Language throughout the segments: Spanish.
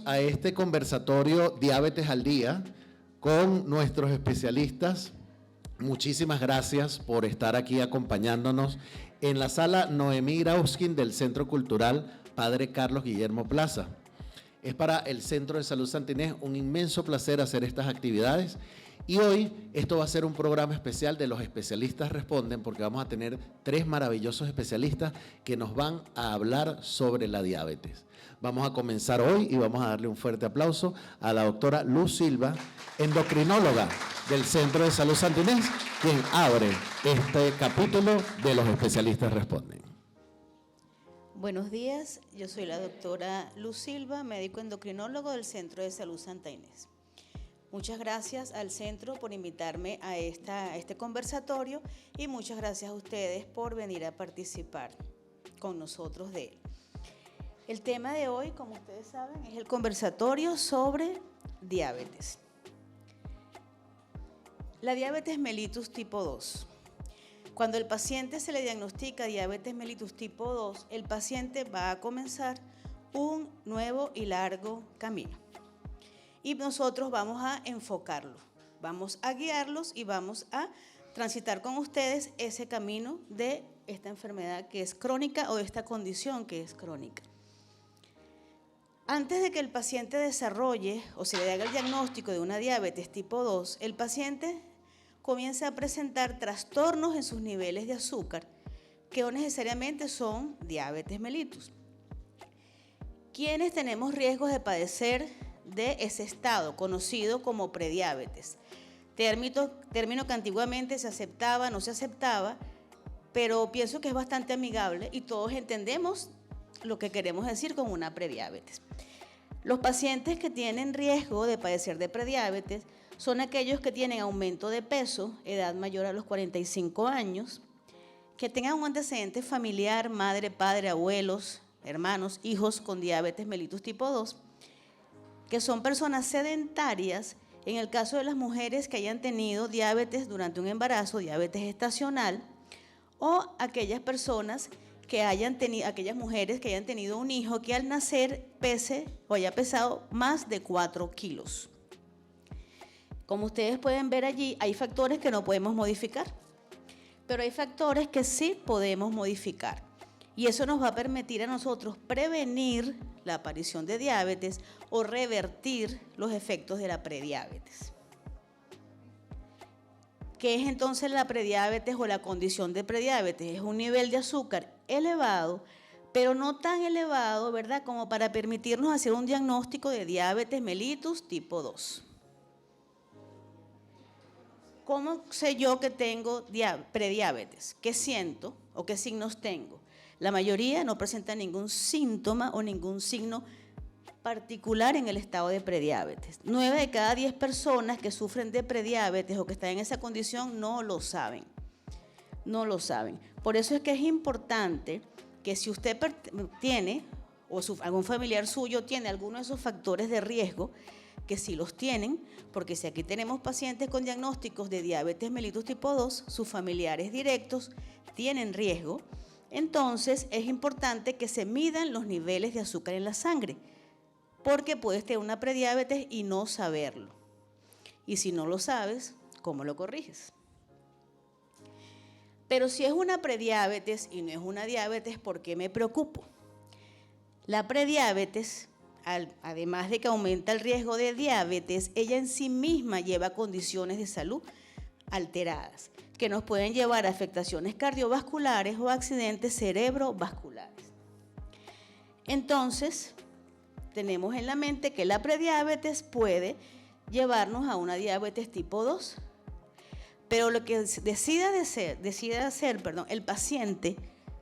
a este conversatorio Diabetes al Día con nuestros especialistas. Muchísimas gracias por estar aquí acompañándonos en la sala Noemí Grauskin del Centro Cultural Padre Carlos Guillermo Plaza. Es para el Centro de Salud Santa Inés un inmenso placer hacer estas actividades. Y hoy esto va a ser un programa especial de Los Especialistas Responden, porque vamos a tener 3 maravillosos especialistas que nos van a hablar sobre la diabetes. Vamos a comenzar hoy y vamos a darle un fuerte aplauso a la doctora Luz Silva, endocrinóloga del Centro de Salud Santa Inés, quien abre este capítulo de Los Especialistas Responden. Buenos días, yo soy la doctora Luz Silva, médico endocrinólogo del Centro de Salud Santa Inés. Muchas gracias al centro por invitarme a este conversatorio y muchas gracias a ustedes por venir a participar con nosotros de él. El tema de hoy, como ustedes saben, es el conversatorio sobre diabetes. La diabetes mellitus tipo 2. Cuando el paciente se le diagnostica diabetes mellitus tipo 2, el paciente va a comenzar un nuevo y largo camino. Y nosotros vamos a enfocarlo, vamos a guiarlos y vamos a transitar con ustedes ese camino de esta enfermedad que es crónica o de esta condición que es crónica. Antes de que el paciente desarrolle o se le haga el diagnóstico de una diabetes tipo 2, el paciente comienza a presentar trastornos en sus niveles de azúcar que no necesariamente son diabetes mellitus. ¿Quiénes tenemos riesgos de padecer de ese estado conocido como prediabetes? Término que antiguamente se aceptaba, no se aceptaba, pero pienso que es bastante amigable y todos entendemos lo que queremos decir con una prediabetes. Los pacientes que tienen riesgo de padecer de prediabetes son aquellos que tienen aumento de peso, edad mayor a los 45 años, que tengan un antecedente familiar, madre, padre, abuelos, hermanos, hijos con diabetes mellitus tipo 2, que son personas sedentarias, en el caso de las mujeres que hayan tenido diabetes durante un embarazo, diabetes gestacional, o aquellas personas que aquellas mujeres que hayan tenido un hijo que al nacer pese o haya pesado más de 4 kilos. Como ustedes pueden ver allí, hay factores que no podemos modificar, pero hay factores que sí podemos modificar. Y eso nos va a permitir a nosotros prevenir la aparición de diabetes o revertir los efectos de la prediabetes. ¿Qué es entonces la prediabetes o la condición de prediabetes? Es un nivel de azúcar elevado, pero no tan elevado, ¿verdad?, como para permitirnos hacer un diagnóstico de diabetes mellitus tipo 2. ¿Cómo sé yo que tengo prediabetes? ¿Qué siento o qué signos tengo? La mayoría no presenta ningún síntoma o ningún signo particular en el estado de prediabetes. 9 de cada 10 personas que sufren de prediabetes o que están en esa condición no lo saben. No lo saben. Por eso es que es importante que si usted tiene o algún familiar suyo tiene alguno de esos factores de riesgo, que sí los tienen, porque si aquí tenemos pacientes con diagnósticos de diabetes mellitus tipo 2, sus familiares directos tienen riesgo. Entonces es importante que se midan los niveles de azúcar en la sangre, porque puedes tener una prediabetes y no saberlo. Y si no lo sabes, ¿cómo lo corriges? Pero si es una prediabetes y no es una diabetes, ¿por qué me preocupo? La prediabetes, además de que aumenta el riesgo de diabetes, ella en sí misma lleva condiciones de salud alteradas, que nos pueden llevar a afectaciones cardiovasculares o accidentes cerebrovasculares. Entonces, tenemos en la mente que la prediabetes puede llevarnos a una diabetes tipo 2, pero lo que decida hacer el paciente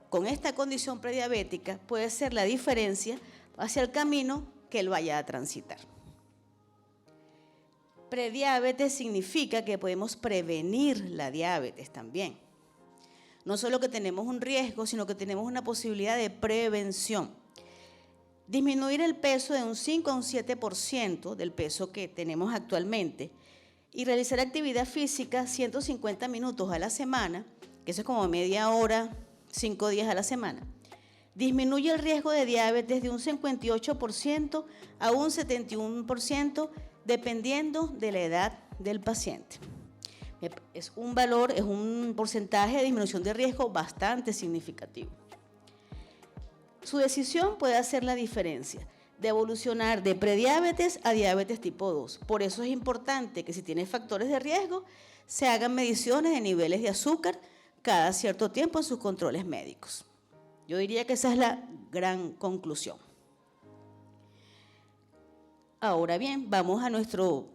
con esta condición prediabética puede ser la diferencia hacia el camino que él vaya a transitar. Prediabetes significa que podemos prevenir la diabetes también. No solo que tenemos un riesgo, sino que tenemos una posibilidad de prevención. Disminuir el peso de un 5 a un 7% del peso que tenemos actualmente y realizar actividad física 150 minutos a la semana, que eso es como media hora, 5 días a la semana, disminuye el riesgo de diabetes de un 58% a un 71%, dependiendo de la edad del paciente. Es un valor, es un porcentaje de disminución de riesgo bastante significativo. Su decisión puede hacer la diferencia de evolucionar de prediabetes a diabetes tipo 2. Por eso es importante que si tiene factores de riesgo, se hagan mediciones de niveles de azúcar cada cierto tiempo en sus controles médicos. Yo diría que esa es la gran conclusión. Ahora bien, vamos a nuestro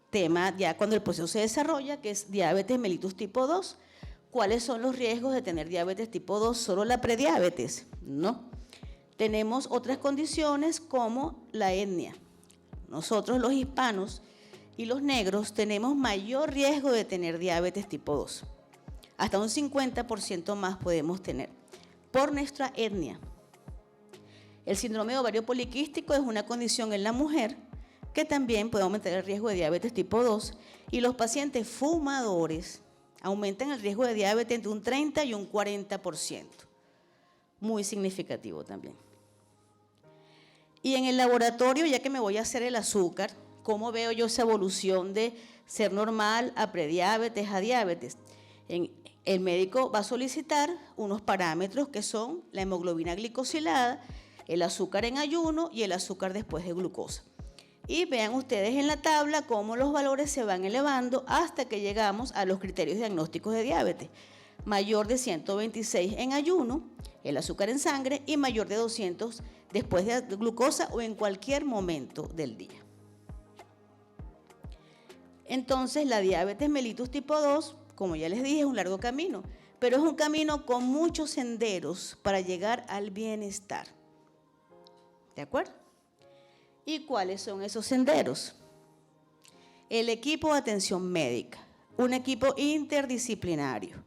tema ya cuando el proceso se desarrolla, que es diabetes mellitus tipo 2. ¿Cuáles son los riesgos de tener diabetes tipo 2? ¿Solo la prediabetes? No. Tenemos otras condiciones como la etnia. Nosotros los hispanos y los negros tenemos mayor riesgo de tener diabetes tipo 2. Hasta un 50% más podemos tener por nuestra etnia. El síndrome de ovario poliquístico es una condición en la mujer que también puede aumentar el riesgo de diabetes tipo 2, y los pacientes fumadores aumentan el riesgo de diabetes entre un 30 y un 40%. Muy significativo también. Y en el laboratorio, ya que me voy a hacer el azúcar, ¿cómo veo yo esa evolución de ser normal a prediabetes a diabetes? El médico va a solicitar unos parámetros que son la hemoglobina glicosilada, el azúcar en ayuno y el azúcar después de glucosa. Y vean ustedes en la tabla cómo los valores se van elevando hasta que llegamos a los criterios diagnósticos de diabetes. Mayor de 126 en ayuno, el azúcar en sangre, y mayor de 200 después de glucosa o en cualquier momento del día. Entonces, la diabetes mellitus tipo 2, como ya les dije, es un largo camino, pero es un camino con muchos senderos para llegar al bienestar. ¿De acuerdo? ¿Y cuáles son esos senderos? El equipo de atención médica, un equipo interdisciplinario.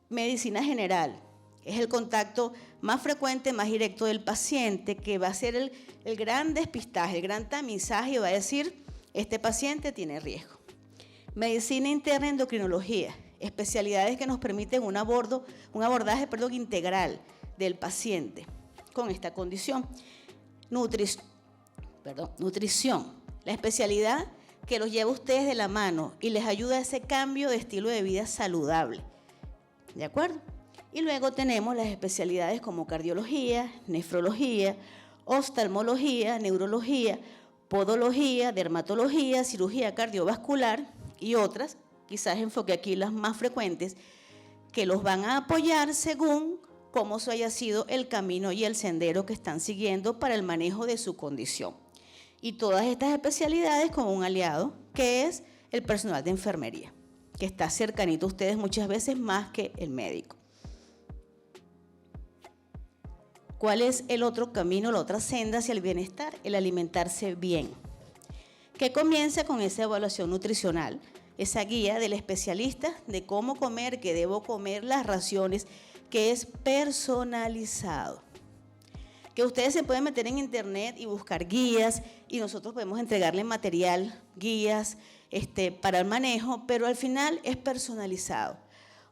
Medicina general, es el contacto más frecuente, más directo del paciente, que va a ser el gran despistaje, el gran tamizaje, y va a decir, este paciente tiene riesgo. Medicina interna, endocrinología, especialidades que nos permiten un abordaje integral del paciente con esta condición. Nutrición, la especialidad que los lleva a ustedes de la mano y les ayuda a ese cambio de estilo de vida saludable. ¿De acuerdo? Y luego tenemos las especialidades como cardiología, nefrología, oftalmología, neurología, podología, dermatología, cirugía cardiovascular y otras, quizás enfoque aquí las más frecuentes, que los van a apoyar según cómo haya sido el camino y el sendero que están siguiendo para el manejo de su condición. Y todas estas especialidades con un aliado, que es el personal de enfermería, que está cercanito a ustedes muchas veces más que el médico. ¿Cuál es el otro camino, la otra senda hacia el bienestar? El alimentarse bien, que comienza con esa evaluación nutricional, esa guía del especialista de cómo comer, qué debo comer, las raciones, que es personalizado. Que ustedes se pueden meter en internet y buscar guías y nosotros podemos entregarle material, guías para el manejo, pero al final es personalizado.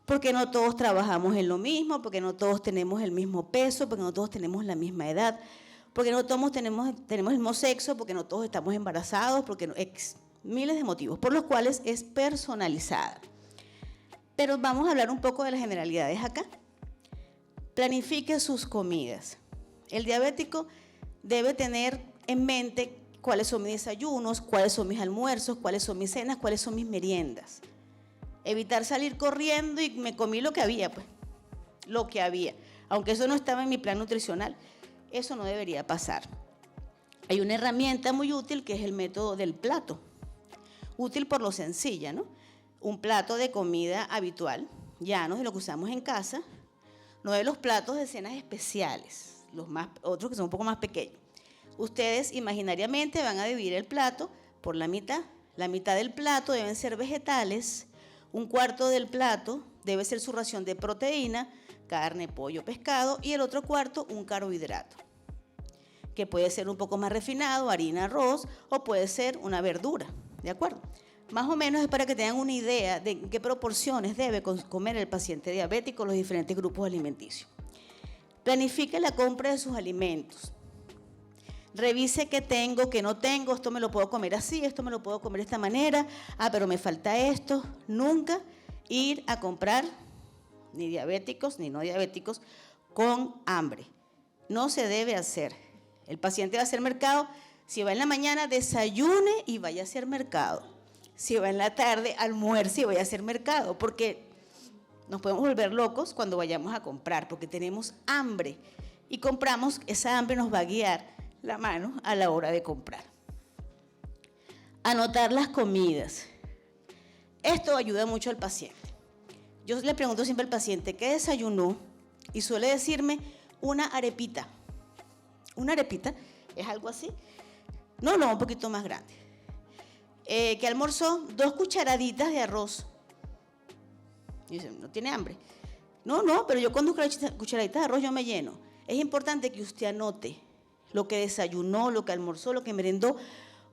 Porque no todos trabajamos en lo mismo, porque no todos tenemos el mismo peso, porque no todos tenemos la misma edad, porque no todos tenemos el mismo sexo, porque no todos estamos embarazados, porque miles de motivos por los cuales es personalizada. Pero vamos a hablar un poco de las generalidades acá. Planifique sus comidas. El diabético debe tener en mente cuáles son mis desayunos, cuáles son mis almuerzos, cuáles son mis cenas, cuáles son mis meriendas. Evitar salir corriendo y me comí lo que había, Aunque eso no estaba en mi plan nutricional, eso no debería pasar. Hay una herramienta muy útil que es el método del plato. Útil por lo sencilla, ¿no? Un plato de comida habitual, llano, de lo que usamos en casa, no de los platos de cenas especiales, otros que son un poco más pequeños. Ustedes imaginariamente van a dividir el plato por la mitad. La mitad del plato deben ser vegetales, un cuarto del plato debe ser su ración de proteína, carne, pollo, pescado, y el otro cuarto un carbohidrato, que puede ser un poco más refinado, harina, arroz, o puede ser una verdura, ¿de acuerdo? Más o menos es para que tengan una idea de qué proporciones debe comer el paciente diabético los diferentes grupos alimenticios. Planifique la compra de sus alimentos. Revise qué tengo, qué no tengo, esto me lo puedo comer así, esto me lo puedo comer de esta manera, pero me falta esto. Nunca ir a comprar, ni diabéticos ni no diabéticos, con hambre. No se debe hacer. El paciente va a hacer mercado, si va en la mañana, desayune y vaya a hacer mercado. Si va en la tarde, almuerce y vaya a hacer mercado, porque nos podemos volver locos cuando vayamos a comprar, porque tenemos hambre y compramos, esa hambre nos va a guiar la mano a la hora de comprar. Anotar las comidas. Esto ayuda mucho al paciente. Yo le pregunto siempre al paciente, ¿qué desayunó? Y suele decirme una arepita. Una arepita es algo así. No, un poquito más grande. ¿Qué almorzó? 2 cucharaditas de arroz. Y dice, ¿no tiene hambre? No, pero yo con 2 cucharaditas de arroz yo me lleno. Es importante que usted anote lo que desayunó, lo que almorzó, lo que merendó,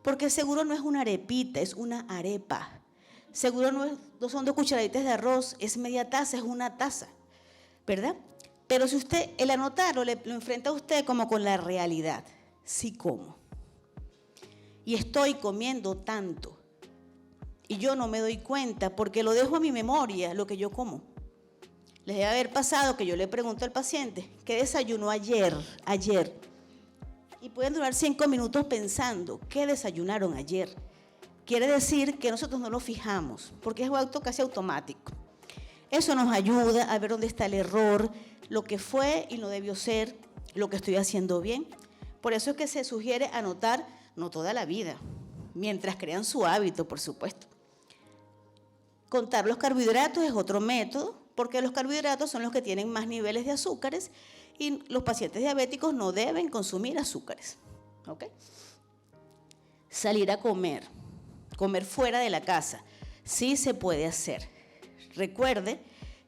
porque seguro no es una arepita, es una arepa. Seguro no son 2 cucharaditas de arroz, es media taza, es una taza, ¿verdad? Pero si usted, el anotarlo, lo enfrenta a usted como con la realidad. Sí como. Y estoy comiendo tanto. Y yo no me doy cuenta porque lo dejo a mi memoria, lo que yo como. Les debe haber pasado que yo le pregunto al paciente, ¿qué desayunó ayer? Y pueden durar 5 minutos pensando, ¿qué desayunaron ayer? Quiere decir que nosotros no lo fijamos, porque es casi automático. Eso nos ayuda a ver dónde está el error, lo que fue y no debió ser, lo que estoy haciendo bien. Por eso es que se sugiere anotar, no toda la vida, mientras crean su hábito, por supuesto. Contar los carbohidratos es otro método, porque los carbohidratos son los que tienen más niveles de azúcares y los pacientes diabéticos no deben consumir azúcares. ¿Okay? Salir a comer fuera de la casa, sí se puede hacer. Recuerde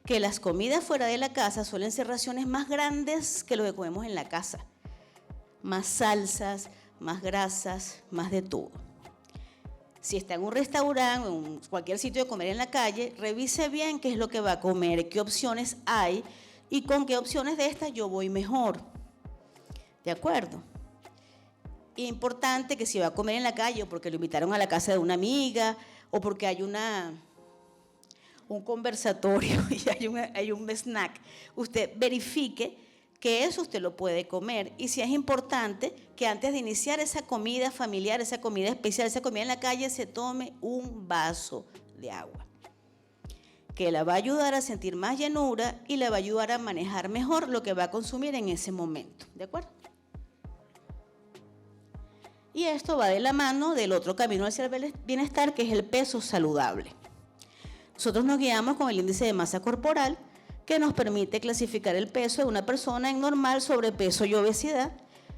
que las comidas fuera de la casa suelen ser raciones más grandes que lo que comemos en la casa. Más salsas, más grasas, más de todo. Si está en un restaurante o en cualquier sitio de comer en la calle, revise bien qué es lo que va a comer, qué opciones hay y con qué opciones de estas yo voy mejor. ¿De acuerdo? Importante que si va a comer en la calle o porque lo invitaron a la casa de una amiga o porque hay un conversatorio y hay un snack, usted verifique que eso usted lo puede comer. Y si es importante que antes de iniciar esa comida familiar, esa comida especial, esa comida en la calle, se tome un vaso de agua, que la va a ayudar a sentir más llenura y le va a ayudar a manejar mejor lo que va a consumir en ese momento. ¿De acuerdo? Y esto va de la mano del otro camino hacia el bienestar, que es el peso saludable. Nosotros nos guiamos con el índice de masa corporal, que nos permite clasificar el peso de una persona en normal, sobrepeso y obesidad,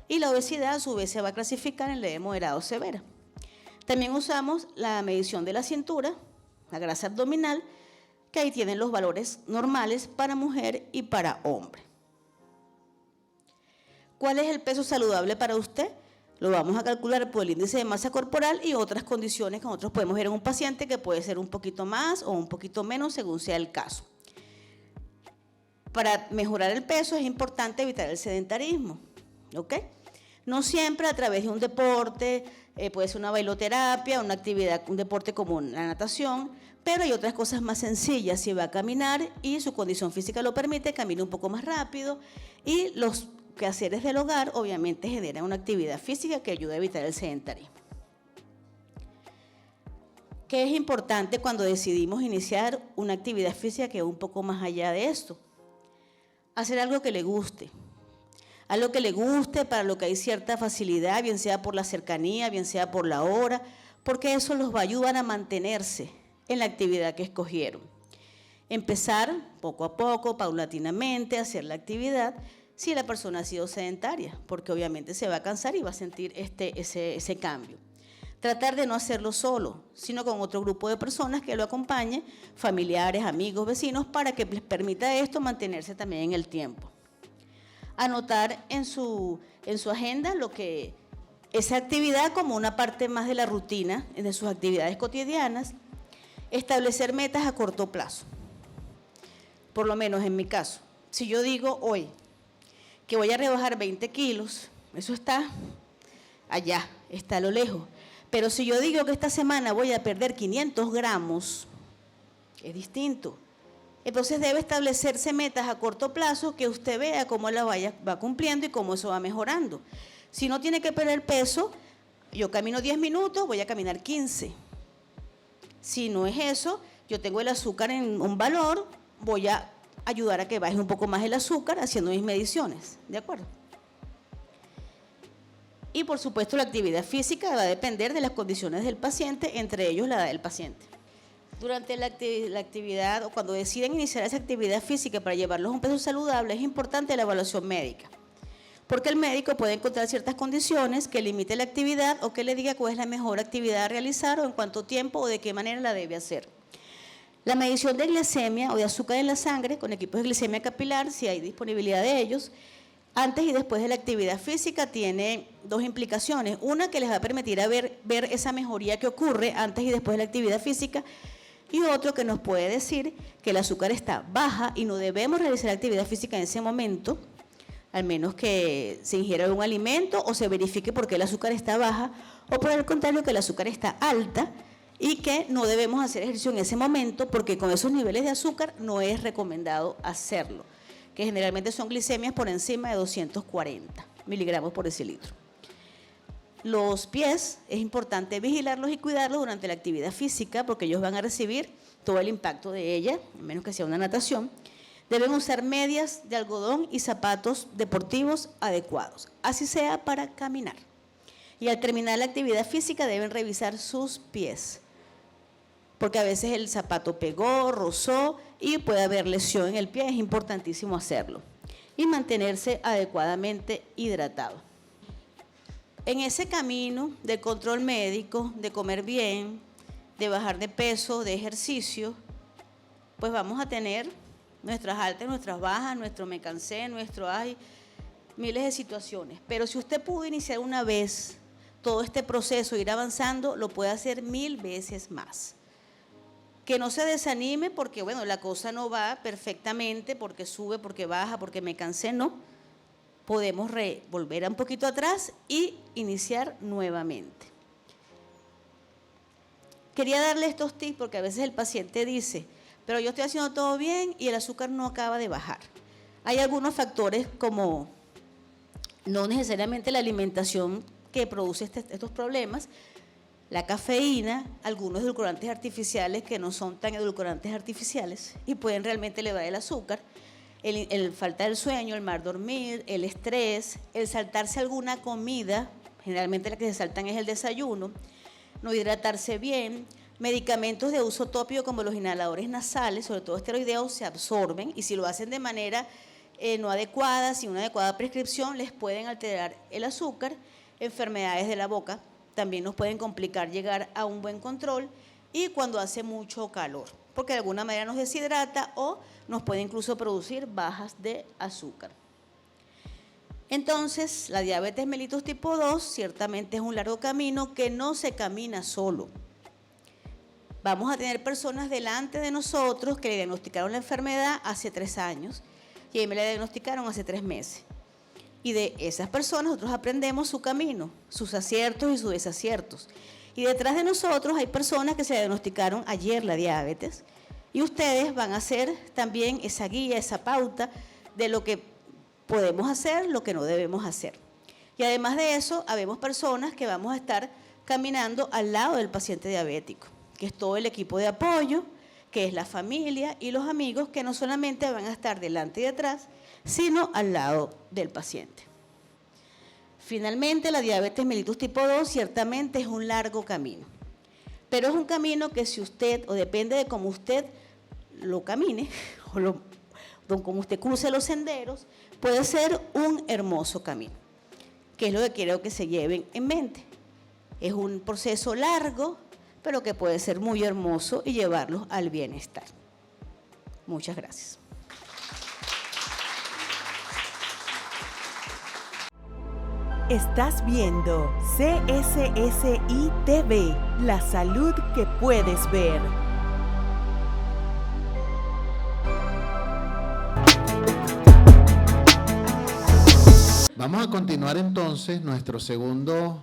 y la obesidad a su vez se va a clasificar en leve, moderada o severa. También usamos la medición de la cintura, la grasa abdominal, que ahí tienen los valores normales para mujer y para hombre. ¿Cuál es el peso saludable para usted? Lo vamos a calcular por el índice de masa corporal y otras condiciones que nosotros podemos ver en un paciente, que puede ser un poquito más o un poquito menos según sea el caso. Para mejorar el peso es importante evitar el sedentarismo, ¿ok? No siempre a través de un deporte, puede ser una bailoterapia, una actividad, un deporte como la natación, pero hay otras cosas más sencillas. Si va a caminar y su condición física lo permite, camine un poco más rápido, y los quehaceres del hogar obviamente generan una actividad física que ayuda a evitar el sedentarismo. ¿Qué es importante cuando decidimos iniciar una actividad física que va un poco más allá de esto? Hacer algo que le guste. Algo que le guste, para lo que hay cierta facilidad, bien sea por la cercanía, bien sea por la hora, porque eso los va a ayudar a mantenerse en la actividad que escogieron. Empezar poco a poco, paulatinamente, a hacer la actividad, si la persona ha sido sedentaria, porque obviamente se va a cansar y va a sentir ese cambio. Tratar de no hacerlo solo, sino con otro grupo de personas que lo acompañe, familiares, amigos, vecinos, para que les permita esto mantenerse también en el tiempo. Anotar en su agenda esa actividad como una parte más de la rutina, de sus actividades cotidianas. Establecer metas a corto plazo. Por lo menos en mi caso, si yo digo hoy, que voy a rebajar 20 kilos, eso está allá, está a lo lejos. Pero si yo digo que esta semana voy a perder 500 gramos, es distinto. Entonces debe establecerse metas a corto plazo que usted vea cómo la va cumpliendo y cómo eso va mejorando. Si no tiene que perder peso, yo camino 10 minutos, voy a caminar 15. Si no es eso, yo tengo el azúcar en un valor, voy a ayudar a que baje un poco más el azúcar haciendo mis mediciones, ¿de acuerdo? Y por supuesto la actividad física va a depender de las condiciones del paciente, entre ellos la edad del paciente. Durante la actividad o cuando deciden iniciar esa actividad física para llevarlos a un peso saludable, es importante la evaluación médica, porque el médico puede encontrar ciertas condiciones que limite la actividad o que le diga cuál es la mejor actividad a realizar o en cuánto tiempo o de qué manera la debe hacer. La medición de glicemia o de azúcar en la sangre con equipos de glicemia capilar, si hay disponibilidad de ellos, antes y después de la actividad física tiene dos implicaciones. Una, que les va a permitir ver esa mejoría que ocurre antes y después de la actividad física, y otro que nos puede decir que el azúcar está baja y no debemos realizar actividad física en ese momento, al menos que se ingiera algún alimento o se verifique por qué el azúcar está baja, o por el contrario que el azúcar está alta y que no debemos hacer ejercicio en ese momento porque con esos niveles de azúcar no es recomendado hacerlo, que generalmente son glicemias por encima de 240 miligramos por decilitro. Los pies, es importante vigilarlos y cuidarlos durante la actividad física porque ellos van a recibir todo el impacto de ella, a menos que sea una natación. Deben usar medias de algodón y zapatos deportivos adecuados, así sea para caminar. Y al terminar la actividad física deben revisar sus pies, porque a veces el zapato pegó, rozó y puede haber lesión en el pie, es importantísimo hacerlo. Y mantenerse adecuadamente hidratado. En ese camino del control médico, de comer bien, de bajar de peso, de ejercicio, pues vamos a tener nuestras altas, nuestras bajas, nuestro me cansé, hay miles de situaciones. Pero si usted pudo iniciar una vez todo este proceso, ir avanzando, lo puede hacer 1000 veces más. Que no se desanime porque, bueno, la cosa no va perfectamente, porque sube, porque baja, porque me cansé, no. Podemos volver un poquito atrás y iniciar nuevamente. Quería darle estos tips porque a veces el paciente dice, pero yo estoy haciendo todo bien y el azúcar no acaba de bajar. Hay algunos factores como no necesariamente la alimentación que produce estos problemas, la cafeína, algunos edulcorantes artificiales que no son tan edulcorantes artificiales y pueden realmente elevar el azúcar. El falta del sueño, el mal dormir, el estrés, el saltarse alguna comida, generalmente la que se saltan es el desayuno, no hidratarse bien, medicamentos de uso tópico como los inhaladores nasales, sobre todo esteroideos, se absorben y si lo hacen de manera no adecuada, sin una adecuada prescripción, les pueden alterar el azúcar, enfermedades de la boca, también nos pueden complicar llegar a un buen control y cuando hace mucho calor, porque de alguna manera nos deshidrata o nos puede incluso producir bajas de azúcar. Entonces, la diabetes mellitus tipo 2 ciertamente es un largo camino que no se camina solo. Vamos a tener personas delante de nosotros que le diagnosticaron la enfermedad hace 3 años y a mí me la diagnosticaron hace 3 meses. Y de esas personas nosotros aprendemos su camino, sus aciertos y sus desaciertos. Y detrás de nosotros hay personas que se diagnosticaron ayer la diabetes y ustedes van a hacer también esa guía, esa pauta de lo que podemos hacer, lo que no debemos hacer. Y además de eso, habemos personas que vamos a estar caminando al lado del paciente diabético, que es todo el equipo de apoyo, que es la familia y los amigos que no solamente van a estar delante y detrás, sino al lado del paciente. Finalmente, la diabetes mellitus tipo 2 ciertamente es un largo camino, pero es un camino que si usted, o depende de cómo usted lo camine, o como usted cruce los senderos, puede ser un hermoso camino, que es lo que quiero que se lleven en mente. Es un proceso largo, pero que puede ser muy hermoso y llevarlos al bienestar. Muchas gracias. Estás viendo CSSI TV, la salud que puedes ver. Vamos a continuar entonces. Nuestro segundo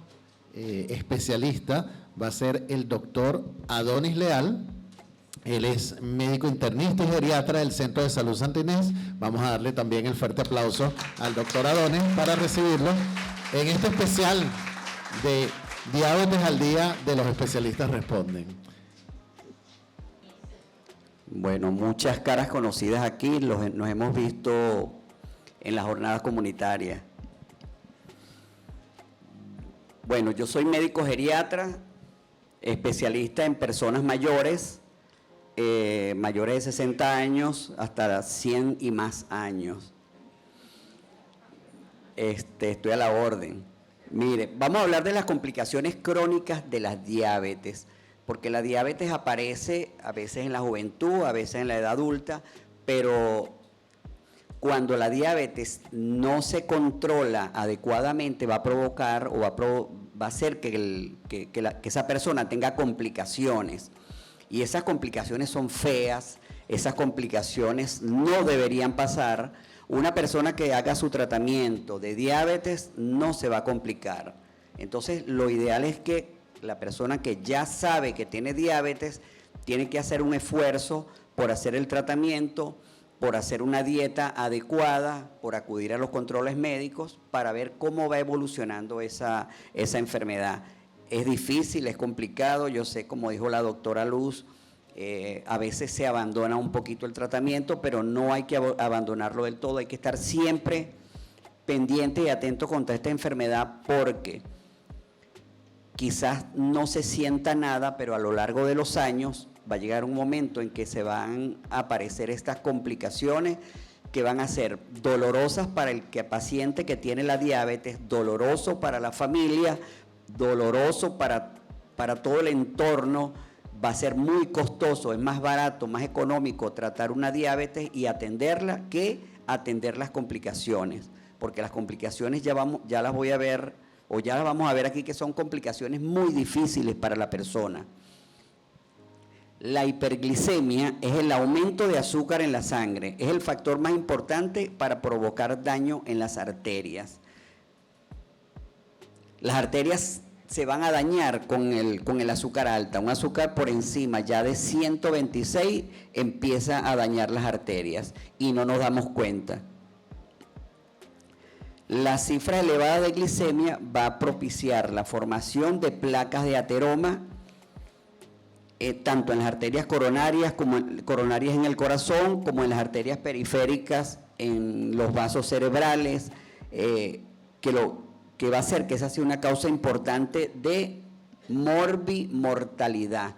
especialista va a ser el doctor Adonis Leal. Él es médico internista y geriatra del Centro de Salud Santa Inés. Vamos a darle también el fuerte aplauso al doctor Adonis para recibirlo en este especial de Diabetes al Día de los especialistas responden. Bueno, muchas caras conocidas aquí, nos hemos visto en las jornadas comunitarias. Bueno, yo soy médico geriatra, especialista en personas mayores, mayores de 60 años hasta 100 y más años. Estoy a la orden. Mire, vamos a hablar de las complicaciones crónicas de la diabetes, porque la diabetes aparece a veces en la juventud, a veces en la edad adulta, pero cuando la diabetes no se controla adecuadamente va a provocar o va a hacer que esa persona tenga complicaciones. Y esas complicaciones son feas, esas complicaciones no deberían pasar. Una persona que haga su tratamiento de diabetes no se va a complicar. Entonces, lo ideal es que la persona que ya sabe que tiene diabetes tiene que hacer un esfuerzo por hacer el tratamiento, por hacer una dieta adecuada, por acudir a los controles médicos para ver cómo va evolucionando esa enfermedad. Es difícil, es complicado, yo sé, como dijo la doctora Luz, a veces se abandona un poquito el tratamiento, pero no hay que abandonarlo del todo, hay que estar siempre pendiente y atento contra esta enfermedad porque quizás no se sienta nada, pero a lo largo de los años va a llegar un momento en que se van a aparecer estas complicaciones que van a ser dolorosas para el paciente que tiene la diabetes, doloroso para la familia, doloroso para todo el entorno, va a ser muy costoso, es más barato, más económico tratar una diabetes y atenderla que atender las complicaciones, porque las complicaciones ya las voy a ver, o ya las vamos a ver aquí, que son complicaciones muy difíciles para la persona. La hiperglicemia es el aumento de azúcar en la sangre, es el factor más importante para provocar daño en las arterias. Las arterias se van a dañar con el azúcar alta, un azúcar por encima ya de 126 empieza a dañar las arterias y no nos damos cuenta. La cifra elevada de glicemia va a propiciar la formación de placas de ateroma, tanto en las arterias coronarias en el corazón, como en las arterias periféricas, en los vasos cerebrales, que va a hacer que esa sea una causa importante de morbimortalidad.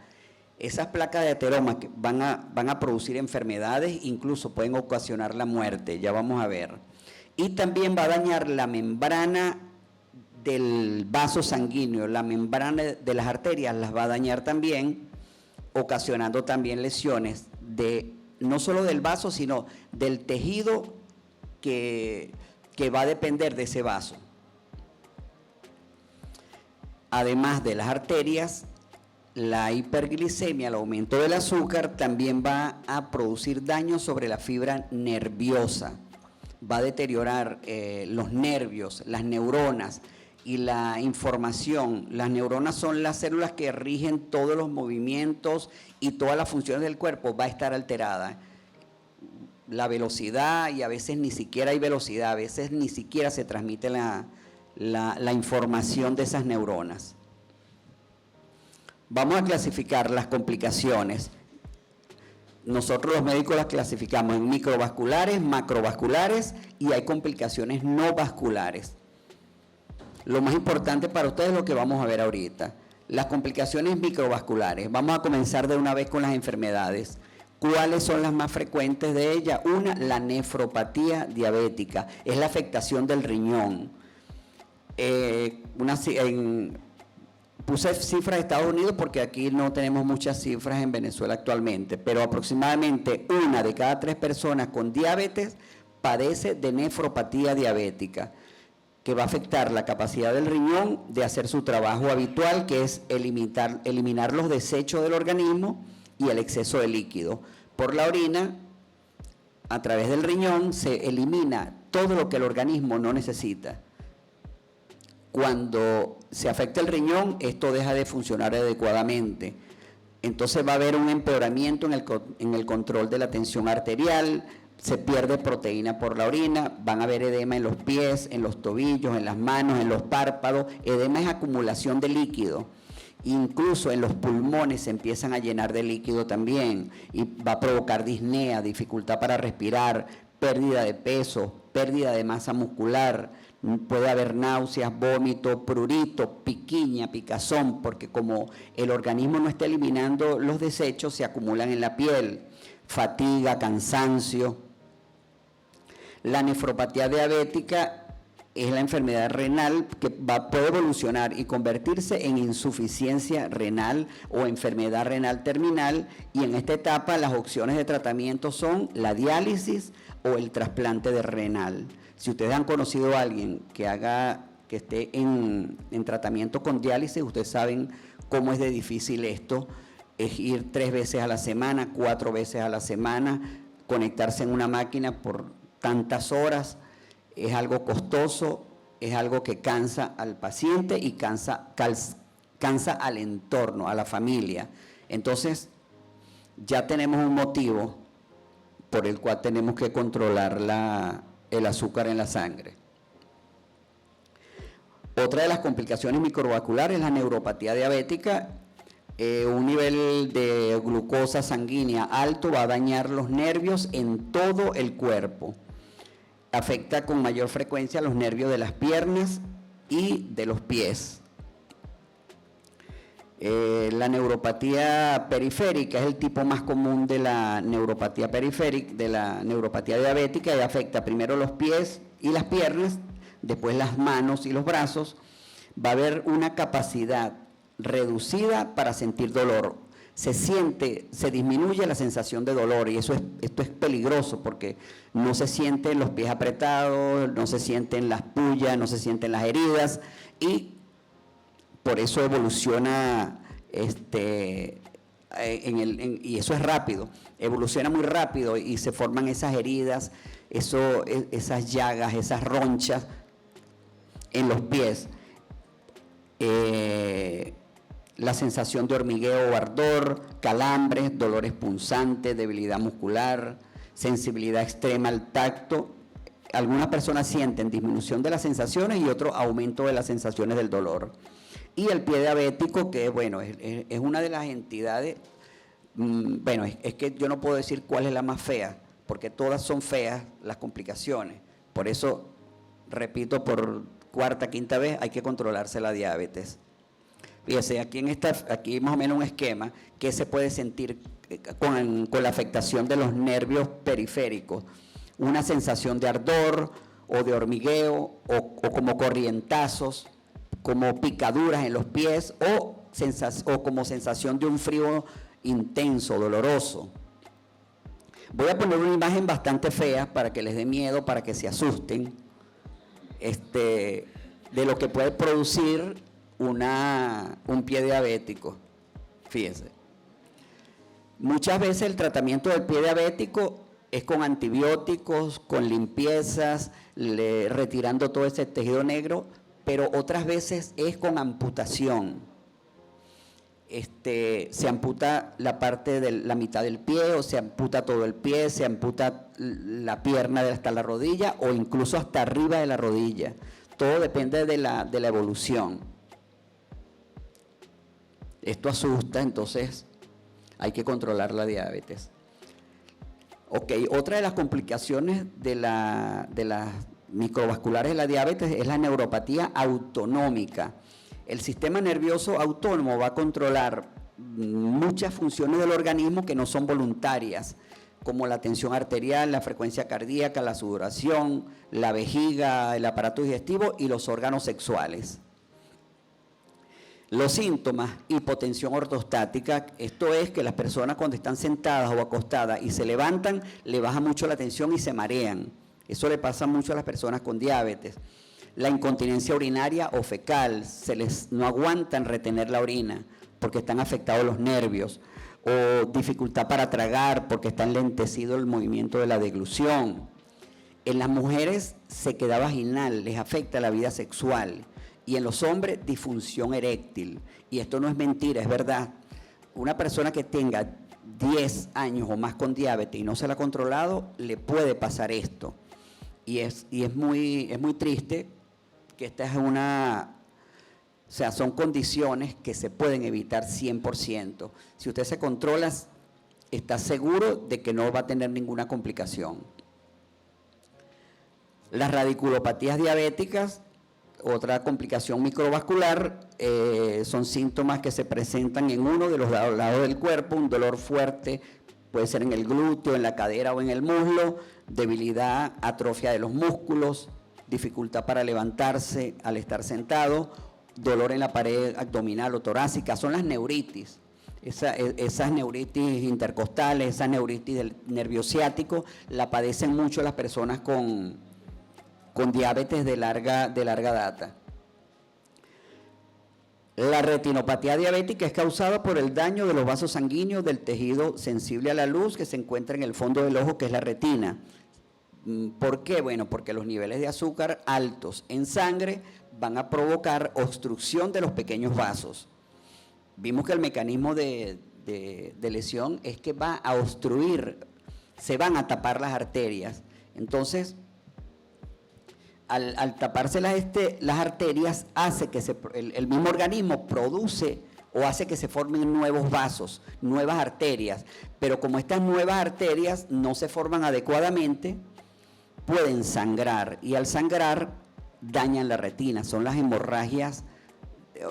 Esas placas de ateroma que van a producir enfermedades, incluso pueden ocasionar la muerte, ya vamos a ver. Y también va a dañar la membrana del vaso sanguíneo, la membrana de las arterias las va a dañar también, ocasionando también lesiones no solo del vaso, sino del tejido que va a depender de ese vaso. Además de las arterias, la hiperglicemia, el aumento del azúcar, también va a producir daño sobre la fibra nerviosa. Va a deteriorar los nervios, las neuronas y la información. Las neuronas son las células que rigen todos los movimientos y todas las funciones del cuerpo, va a estar alterada. La velocidad, y a veces ni siquiera hay velocidad, a veces ni siquiera se transmite la información de esas neuronas. Vamos a clasificar las complicaciones. Nosotros los médicos las clasificamos en microvasculares, macrovasculares y hay complicaciones no vasculares. Lo más importante para ustedes es lo que vamos a ver ahorita. Las complicaciones microvasculares. Vamos a comenzar de una vez con las enfermedades. ¿Cuáles son las más frecuentes de ellas? Una, la nefropatía diabética. Es la afectación del riñón. Puse cifras de Estados Unidos porque aquí no tenemos muchas cifras en Venezuela actualmente, pero aproximadamente 1 de cada 3 personas con diabetes padece de nefropatía diabética, que va a afectar la capacidad del riñón de hacer su trabajo habitual, que es eliminar los desechos del organismo y el exceso de líquido. Por la orina, a través del riñón, se elimina todo lo que el organismo no necesita. Cuando se afecta el riñón, esto deja de funcionar adecuadamente. Entonces va a haber un empeoramiento en el control de la tensión arterial, se pierde proteína por la orina, van a haber edema en los pies, en los tobillos, en las manos, en los párpados. Edema es acumulación de líquido. Incluso en los pulmones se empiezan a llenar de líquido también y va a provocar disnea, dificultad para respirar, pérdida de peso, pérdida de masa muscular. Puede haber náuseas, vómito, prurito, piquiña, picazón, porque como el organismo no está eliminando los desechos, se acumulan en la piel, fatiga, cansancio. La nefropatía diabética es la enfermedad renal que puede evolucionar y convertirse en insuficiencia renal o enfermedad renal terminal, y en esta etapa las opciones de tratamiento son la diálisis o el trasplante de renal. Si ustedes han conocido a alguien que esté en tratamiento con diálisis, ustedes saben cómo es de difícil esto. Es ir 3 veces a la semana, 4 veces a la semana, conectarse en una máquina por tantas horas. Es algo costoso, es algo que cansa al paciente y cansa al entorno, a la familia. Entonces, ya tenemos un motivo por el cual tenemos que controlar el azúcar en la sangre. Otra de las complicaciones microvasculares es la neuropatía diabética. Un nivel de glucosa sanguínea alto va a dañar los nervios en todo el cuerpo. Afecta con mayor frecuencia los nervios de las piernas y de los pies. La neuropatía periférica es el tipo más común de la neuropatía periférica, de la neuropatía diabética, y afecta primero los pies y las piernas, después las manos y los brazos. Va a haber una capacidad reducida para sentir dolor. Se disminuye la sensación de dolor, y esto es peligroso porque no se sienten los pies apretados, no se sienten las pullas, no se sienten las heridas, y por eso evoluciona, y eso es rápido, evoluciona muy rápido y se forman esas heridas, esas llagas, esas ronchas en los pies. La sensación de hormigueo o ardor, calambres, dolores punzantes, debilidad muscular, sensibilidad extrema al tacto. Algunas personas sienten disminución de las sensaciones y otros aumento de las sensaciones del dolor. Y el pie diabético, que bueno, es una de las entidades, bueno, es que yo no puedo decir cuál es la más fea, porque todas son feas las complicaciones. Por eso, repito por 4ª, 5ª vez, hay que controlarse la diabetes. Fíjese, aquí más o menos un esquema que se puede sentir con la afectación de los nervios periféricos. Una sensación de ardor o de hormigueo o como corrientazos, como picaduras en los pies o como sensación de un frío intenso, doloroso. Voy a poner una imagen bastante fea para que les dé miedo, para que se asusten, de lo que puede producir un pie diabético. Fíjense. Muchas veces el tratamiento del pie diabético es con antibióticos, con limpiezas, retirando todo ese tejido negro, pero otras veces es con amputación. Se amputa la parte de la mitad del pie, o se amputa todo el pie, se amputa la pierna hasta la rodilla o incluso hasta arriba de la rodilla. Todo depende de la evolución. Esto asusta, entonces hay que controlar la diabetes. Ok, otra de las complicaciones de las microvasculares de la diabetes es la neuropatía autonómica. El sistema nervioso autónomo va a controlar muchas funciones del organismo que no son voluntarias, como la tensión arterial, la frecuencia cardíaca, la sudoración, la vejiga, el aparato digestivo y los órganos sexuales. Los síntomas: hipotensión ortostática, esto es que las personas cuando están sentadas o acostadas y se levantan, le baja mucho la tensión y se marean. Eso le pasa mucho a las personas con diabetes. La incontinencia urinaria o fecal, no aguantan retener la orina porque están afectados los nervios, o dificultad para tragar porque está enlentecido el movimiento de la deglución. En las mujeres, sequedad vaginal, les afecta la vida sexual, Y en los hombres, disfunción eréctil. Y esto no es mentira, es verdad. Una persona que tenga 10 años o más con diabetes y no se la ha controlado, le puede pasar esto. Y es muy triste que esta es o sea, son condiciones que se pueden evitar 100%. Si usted se controla, está seguro de que no va a tener ninguna complicación. Las radiculopatías diabéticas, otra complicación microvascular, son síntomas que se presentan en uno de los lados del cuerpo, un dolor fuerte, puede ser en el glúteo, en la cadera o en el muslo, debilidad, atrofia de los músculos, dificultad para levantarse al estar sentado, dolor en la pared abdominal o torácica, son las neuritis. Esas neuritis intercostales, esas neuritis del nervio ciático, la padecen mucho las personas con diabetes de larga data. La retinopatía diabética es causada por el daño de los vasos sanguíneos del tejido sensible a la luz que se encuentra en el fondo del ojo, que es la retina. ¿Por qué? Bueno, porque los niveles de azúcar altos en sangre van a provocar obstrucción de los pequeños vasos. Vimos que el mecanismo de lesión es que va a obstruir, se van a tapar las arterias. Entonces, al taparse las arterias, hace que el mismo organismo produce o hace que se formen nuevos vasos, nuevas arterias. Pero como estas nuevas arterias no se forman adecuadamente, pueden sangrar, y al sangrar dañan la retina. Son las hemorragias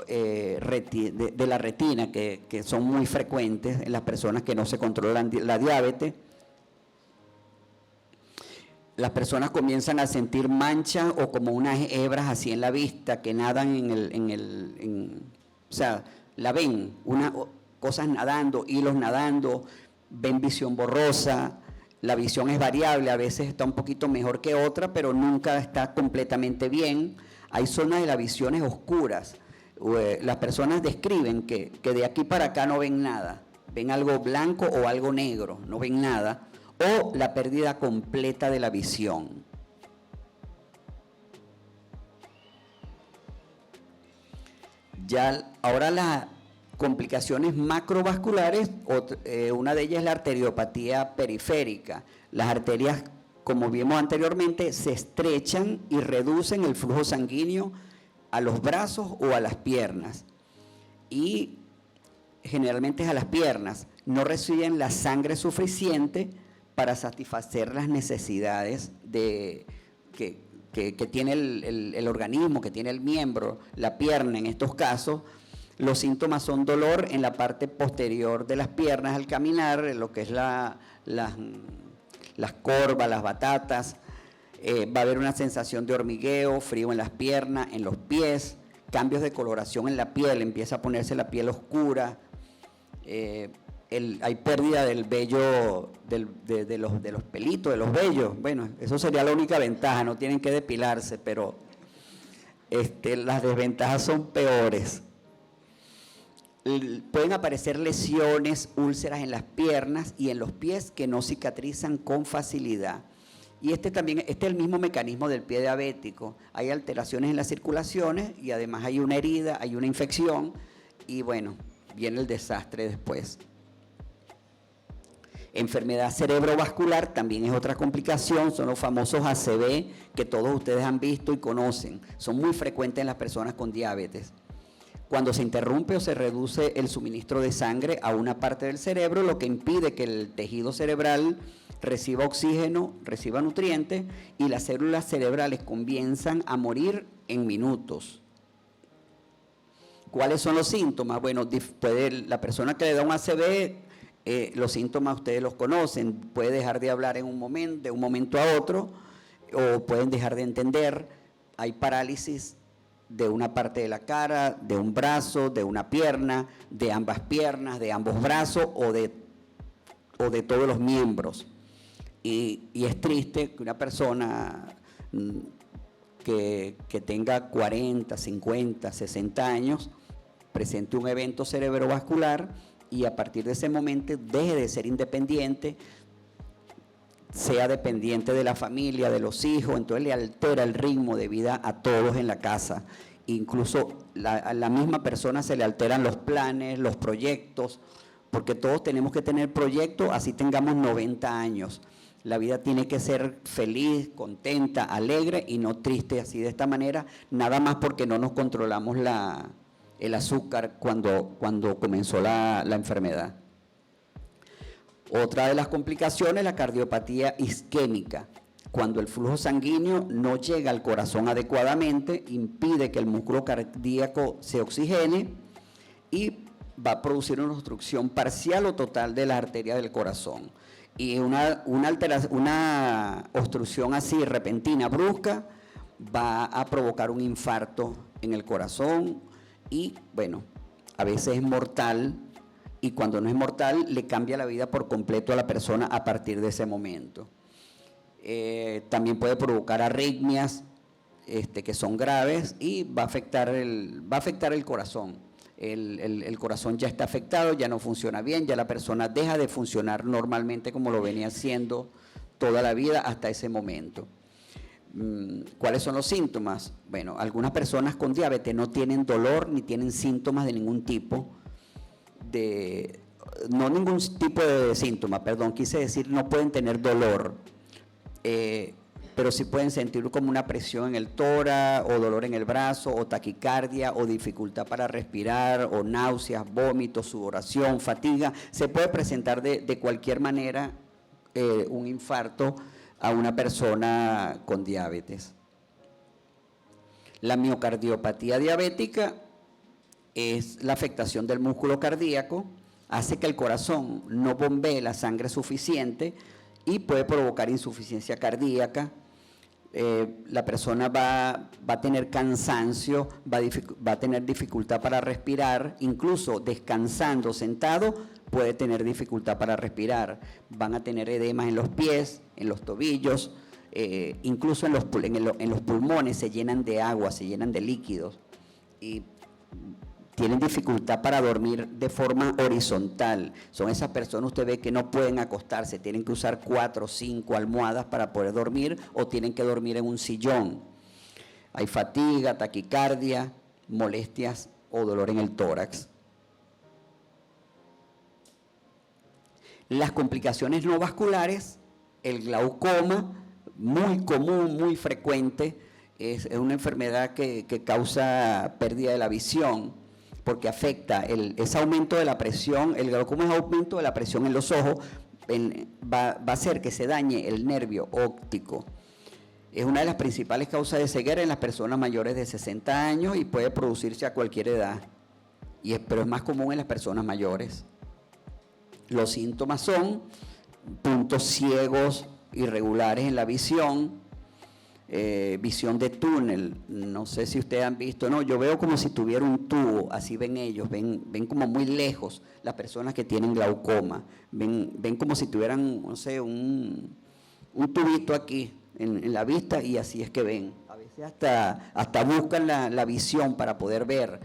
de la retina que son muy frecuentes en las personas que no se controlan la diabetes. Las personas comienzan a sentir manchas o como unas hebras así en la vista que nadan o sea, la ven, cosas nadando, hilos nadando, ven visión borrosa. La visión es variable, a veces está un poquito mejor que otra, pero nunca está completamente bien. Hay zonas de las visiones oscuras. Las personas describen que de aquí para acá no ven nada, ven algo blanco o algo negro, no ven nada, o la pérdida completa de la visión. Ya, ahora las complicaciones macrovasculares, una de ellas es la arteriopatía periférica. Las arterias, como vimos anteriormente, se estrechan y reducen el flujo sanguíneo a los brazos o a las piernas. Y generalmente es a las piernas. No reciben la sangre suficiente para satisfacer las necesidades que tiene el organismo, que tiene el miembro, la pierna en estos casos. Los síntomas son dolor en la parte posterior de las piernas al caminar, lo que es las corvas, las batatas. Va a haber una sensación de hormigueo, frío en las piernas, en los pies, cambios de coloración en la piel, empieza a ponerse la piel oscura. Hay pérdida del vello, de los pelitos, de los vellos. Bueno, eso sería la única ventaja, no tienen que depilarse, pero las desventajas son peores. Pueden aparecer lesiones, úlceras en las piernas y en los pies que no cicatrizan con facilidad. Y este es el mismo mecanismo del pie diabético. Hay alteraciones en las circulaciones y además hay una herida, hay una infección y bueno, viene el desastre después. Enfermedad cerebrovascular también es otra complicación, son los famosos ACV que todos ustedes han visto y conocen. Son muy frecuentes en las personas con diabetes. Cuando se interrumpe o se reduce el suministro de sangre a una parte del cerebro, lo que impide que el tejido cerebral reciba oxígeno, reciba nutrientes, y las células cerebrales comienzan a morir en minutos. ¿Cuáles son los síntomas? Bueno, la persona que le da un ACV, los síntomas ustedes los conocen, puede dejar de hablar de un momento a otro, o pueden dejar de entender. Hay parálisis de una parte de la cara, de un brazo, de una pierna, de ambas piernas, de ambos brazos o de todos los miembros. Y es triste que una persona que tenga 40, 50, 60 años presente un evento cerebrovascular y a partir de ese momento deje de ser independiente, sea dependiente de la familia, de los hijos, entonces le altera el ritmo de vida a todos en la casa incluso a la misma persona se le alteran los planes, los proyectos, porque todos tenemos que tener proyectos, así tengamos 90 años. La vida tiene que ser feliz, contenta, alegre y no triste así de esta manera, nada más porque no nos controlamos el azúcar cuando comenzó la enfermedad. Otra de las complicaciones, la cardiopatía isquémica. Cuando el flujo sanguíneo no llega al corazón adecuadamente, impide que el músculo cardíaco se oxigene y va a producir una obstrucción parcial o total de las arterias del corazón. Y una obstrucción así repentina, brusca, va a provocar un infarto en el corazón y, bueno, a veces es mortal, y cuando no es mortal le cambia la vida por completo a la persona a partir de ese momento. También puede provocar arritmias que son graves y va a afectar el corazón. El corazón ya está afectado, ya no funciona bien, ya la persona deja de funcionar normalmente como lo venía haciendo toda la vida hasta ese momento. ¿Cuáles son los síntomas? Bueno, algunas personas con diabetes no tienen dolor ni tienen síntomas de ningún tipo, ningún tipo de síntoma, perdón, quise decir no pueden tener dolor, pero sí pueden sentir como una presión en el tórax, o dolor en el brazo, o taquicardia, o dificultad para respirar, o náuseas, vómitos, sudoración, fatiga. Se puede presentar de cualquier manera un infarto a una persona con diabetes. La miocardiopatía diabética es la afectación del músculo cardíaco, hace que el corazón no bombee la sangre suficiente y puede provocar insuficiencia cardíaca. La persona va a tener cansancio, va a tener dificultad para respirar, incluso descansando, sentado, puede tener dificultad para respirar. Van a tener edemas en los pies, en los tobillos, incluso en los pulmones se llenan de agua, se llenan de líquidos y tienen dificultad para dormir de forma horizontal. Son esas personas, usted ve que no pueden acostarse, tienen que usar 4 o 5 almohadas para poder dormir o tienen que dormir en un sillón. Hay fatiga, taquicardia, molestias o dolor en el tórax. Las complicaciones no vasculares, el glaucoma, muy común, muy frecuente, es una enfermedad que causa pérdida de la visión, porque afecta ese aumento de la presión. El glaucoma es aumento de la presión en los ojos, va a hacer que se dañe el nervio óptico. Es una de las principales causas de ceguera en las personas mayores de 60 años y puede producirse a cualquier edad, pero es más común en las personas mayores. Los síntomas son puntos ciegos irregulares en la visión, visión de túnel, no sé si ustedes han visto, no, yo veo como si tuviera un tubo, así ven ellos, ven como muy lejos las personas que tienen glaucoma, ven como si tuvieran, no sé, un tubito aquí en la vista y así es que ven. A veces hasta buscan la visión para poder ver.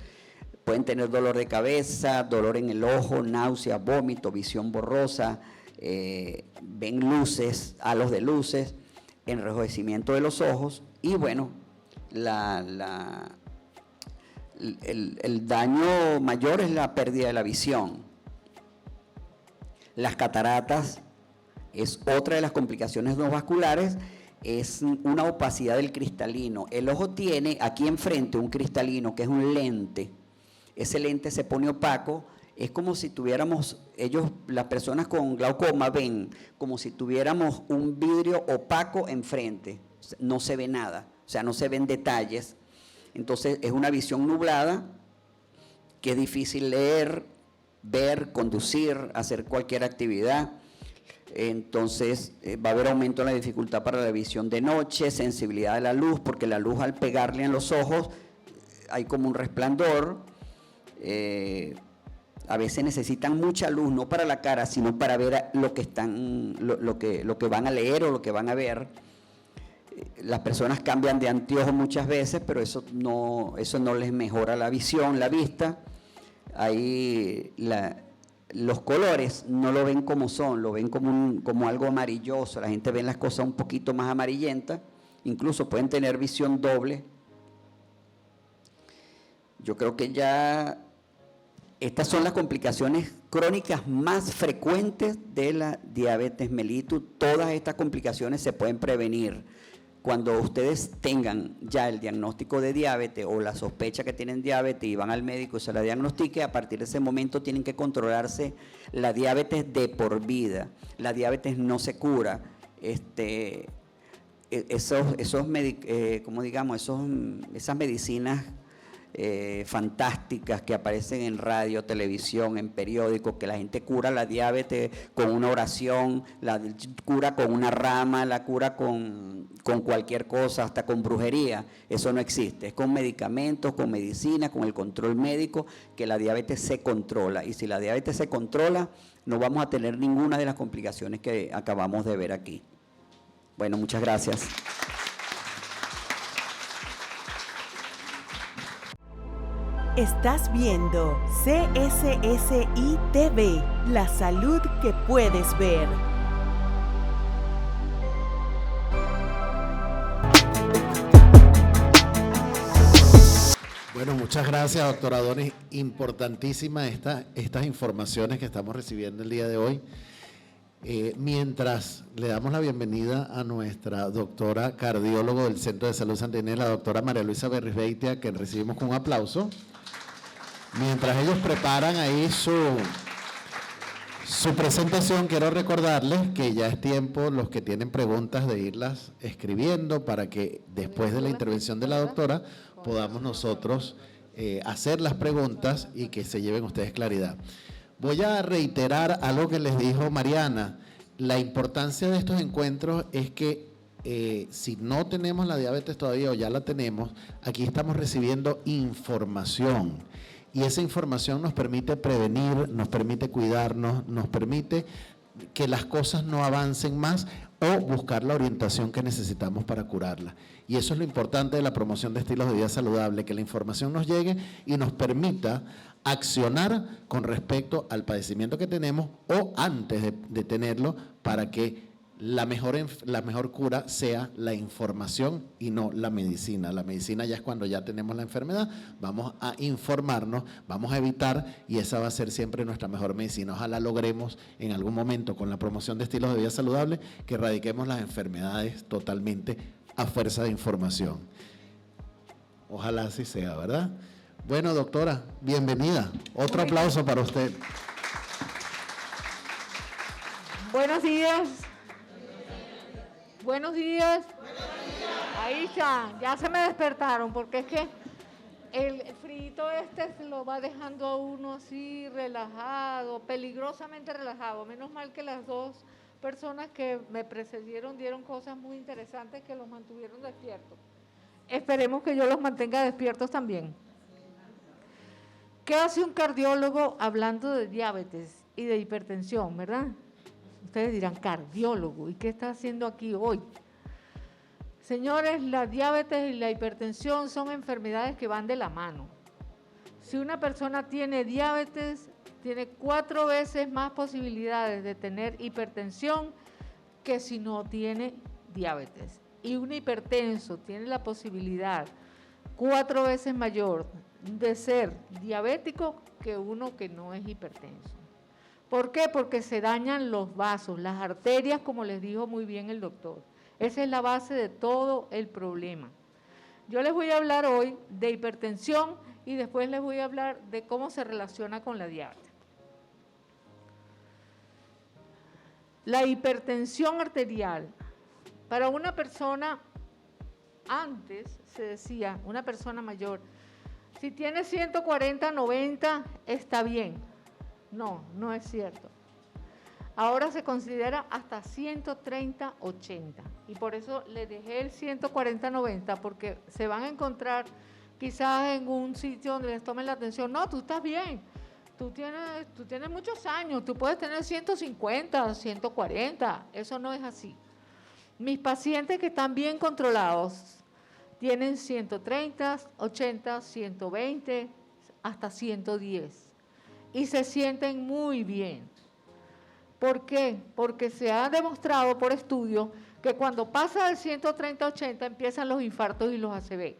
Pueden tener dolor de cabeza, dolor en el ojo, náuseas, vómito, visión borrosa, ven luces, halos de luces, enrojecimiento de los ojos y bueno, el daño mayor es la pérdida de la visión. Las cataratas es otra de las complicaciones no vasculares, es una opacidad del cristalino. El ojo tiene aquí enfrente un cristalino que es un lente. Ese lente se pone opaco, es como si tuviéramos, las personas con glaucoma ven como si tuviéramos un vidrio opaco enfrente, no se ve nada, o sea, no se ven detalles. Entonces es una visión nublada que es difícil leer, ver, conducir, hacer cualquier actividad. Entonces va a haber aumento en la dificultad para la visión de noche, sensibilidad a la luz, porque la luz al pegarle en los ojos hay como un resplandor. A veces necesitan mucha luz, no para la cara, sino para ver lo que van a leer o lo que van a ver. Las personas cambian de anteojos muchas veces, pero eso no les mejora la visión, la vista. Ahí los colores no lo ven como son, lo ven como algo amarilloso. La gente ve las cosas un poquito más amarillentas, incluso pueden tener visión doble. Yo creo que ya estas son las complicaciones crónicas más frecuentes de la diabetes mellitus. Todas estas complicaciones se pueden prevenir. Cuando ustedes tengan ya el diagnóstico de diabetes o la sospecha que tienen diabetes y van al médico y se la diagnostique, a partir de ese momento tienen que controlarse la diabetes de por vida. La diabetes no se cura. Esas medicinas fantásticas que aparecen en radio, televisión, en periódicos, que la gente cura la diabetes con una oración, la cura con una rama, la cura con cualquier cosa, hasta con brujería. Eso no existe. Es con medicamentos, con medicina, con el control médico que la diabetes se controla. Y si la diabetes se controla, no vamos a tener ninguna de las complicaciones que acabamos de ver aquí. Bueno, muchas gracias. Estás viendo CSSI TV, la salud que puedes ver. Bueno, muchas gracias, doctora Donis. Importantísimas estas informaciones que estamos recibiendo el día de hoy. Mientras le damos la bienvenida a nuestra doctora cardiólogo del Centro de Salud Santa Inés, la doctora María Luisa Berrisbeitia, que recibimos con un aplauso. Mientras ellos preparan ahí su presentación, quiero recordarles que ya es tiempo, los que tienen preguntas, de irlas escribiendo para que después de la intervención de la doctora podamos nosotros hacer las preguntas y que se lleven ustedes claridad. Voy a reiterar algo que les dijo Mariana. La importancia de estos encuentros es que si no tenemos la diabetes todavía o ya la tenemos, aquí estamos recibiendo información. Y esa información nos permite prevenir, nos permite cuidarnos, nos permite que las cosas no avancen más o buscar la orientación que necesitamos para curarla. Y eso es lo importante de la promoción de estilos de vida saludable, que la información nos llegue y nos permita accionar con respecto al padecimiento que tenemos o antes de tenerlo, para que la mejor cura sea la información y no la medicina. La medicina ya es cuando ya tenemos la enfermedad. Vamos a informarnos, vamos a evitar, y esa va a ser siempre nuestra mejor medicina. Ojalá logremos en algún momento con la promoción de estilos de vida saludable que erradiquemos las enfermedades totalmente a fuerza de información. Ojalá así sea, ¿verdad? Bueno, doctora, bienvenida. Otro aplauso para usted. Buenos días. Buenos días. Ahí está, ya se me despertaron, porque es que el frito se lo va dejando a uno así relajado, peligrosamente relajado. Menos mal que las dos personas que me precedieron dieron cosas muy interesantes que los mantuvieron despiertos. Esperemos que yo los mantenga despiertos también. ¿Qué hace un cardiólogo hablando de diabetes y de hipertensión, verdad? Ustedes dirán, cardiólogo, ¿y qué está haciendo aquí hoy? Señores, la diabetes y la hipertensión son enfermedades que van de la mano. Si una persona tiene diabetes, tiene 4 veces más posibilidades de tener hipertensión que si no tiene diabetes. Y un hipertenso tiene la posibilidad 4 veces mayor de ser diabético que uno que no es hipertenso. ¿Por qué? Porque se dañan los vasos, las arterias, como les dijo muy bien el doctor. Esa es la base de todo el problema. Yo les voy a hablar hoy de hipertensión y después les voy a hablar de cómo se relaciona con la diabetes. La hipertensión arterial. Para una persona, antes se decía, una persona mayor, si tiene 140/90 está bien. No, no es cierto. Ahora se considera hasta 130/80 y por eso le dejé el 140/90, porque se van a encontrar quizás en un sitio donde les tomen la atención. No, tú estás bien, tú tienes muchos años, tú puedes tener 150, 140, eso no es así. Mis pacientes que están bien controlados tienen 130, 80, 120, hasta 110 y se sienten muy bien. ¿Por qué? Porque se ha demostrado por estudios que cuando pasa del 130/80 empiezan los infartos y los ACV.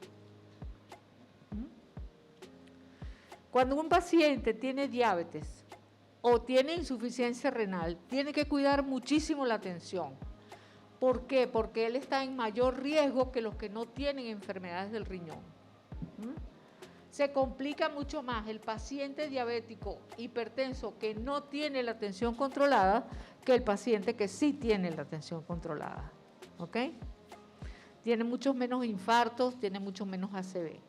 Cuando un paciente tiene diabetes o tiene insuficiencia renal, tiene que cuidar muchísimo la atención. ¿Por qué? Porque él está en mayor riesgo que los que no tienen enfermedades del riñón. Se complica mucho más el paciente diabético hipertenso que no tiene la tensión controlada que el paciente que sí tiene la tensión controlada. ¿Ok? Tiene muchos menos infartos, tiene mucho menos ACV.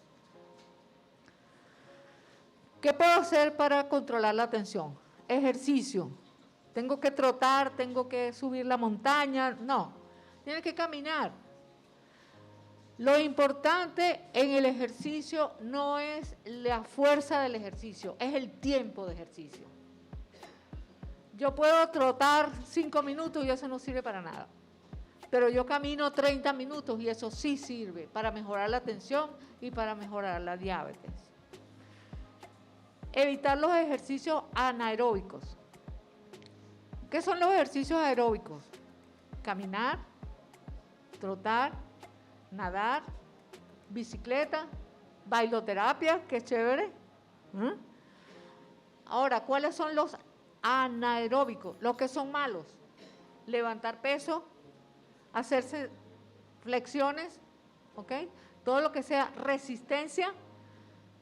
¿Qué puedo hacer para controlar la tensión? Ejercicio. ¿Tengo que trotar? ¿Tengo que subir la montaña? No, tiene que caminar. Lo importante en el ejercicio no es la fuerza del ejercicio, es el tiempo de ejercicio. Yo puedo trotar 5 minutos y eso no sirve para nada. Pero yo camino 30 minutos y eso sí sirve para mejorar la tensión y para mejorar la diabetes. Evitar los ejercicios anaeróbicos. ¿Qué son los ejercicios aeróbicos? Caminar, trotar, nadar, bicicleta, bailoterapia, que es chévere. Ahora, ¿cuáles son los anaeróbicos? Los que son malos. Levantar peso, hacerse flexiones, ¿ok? Todo lo que sea resistencia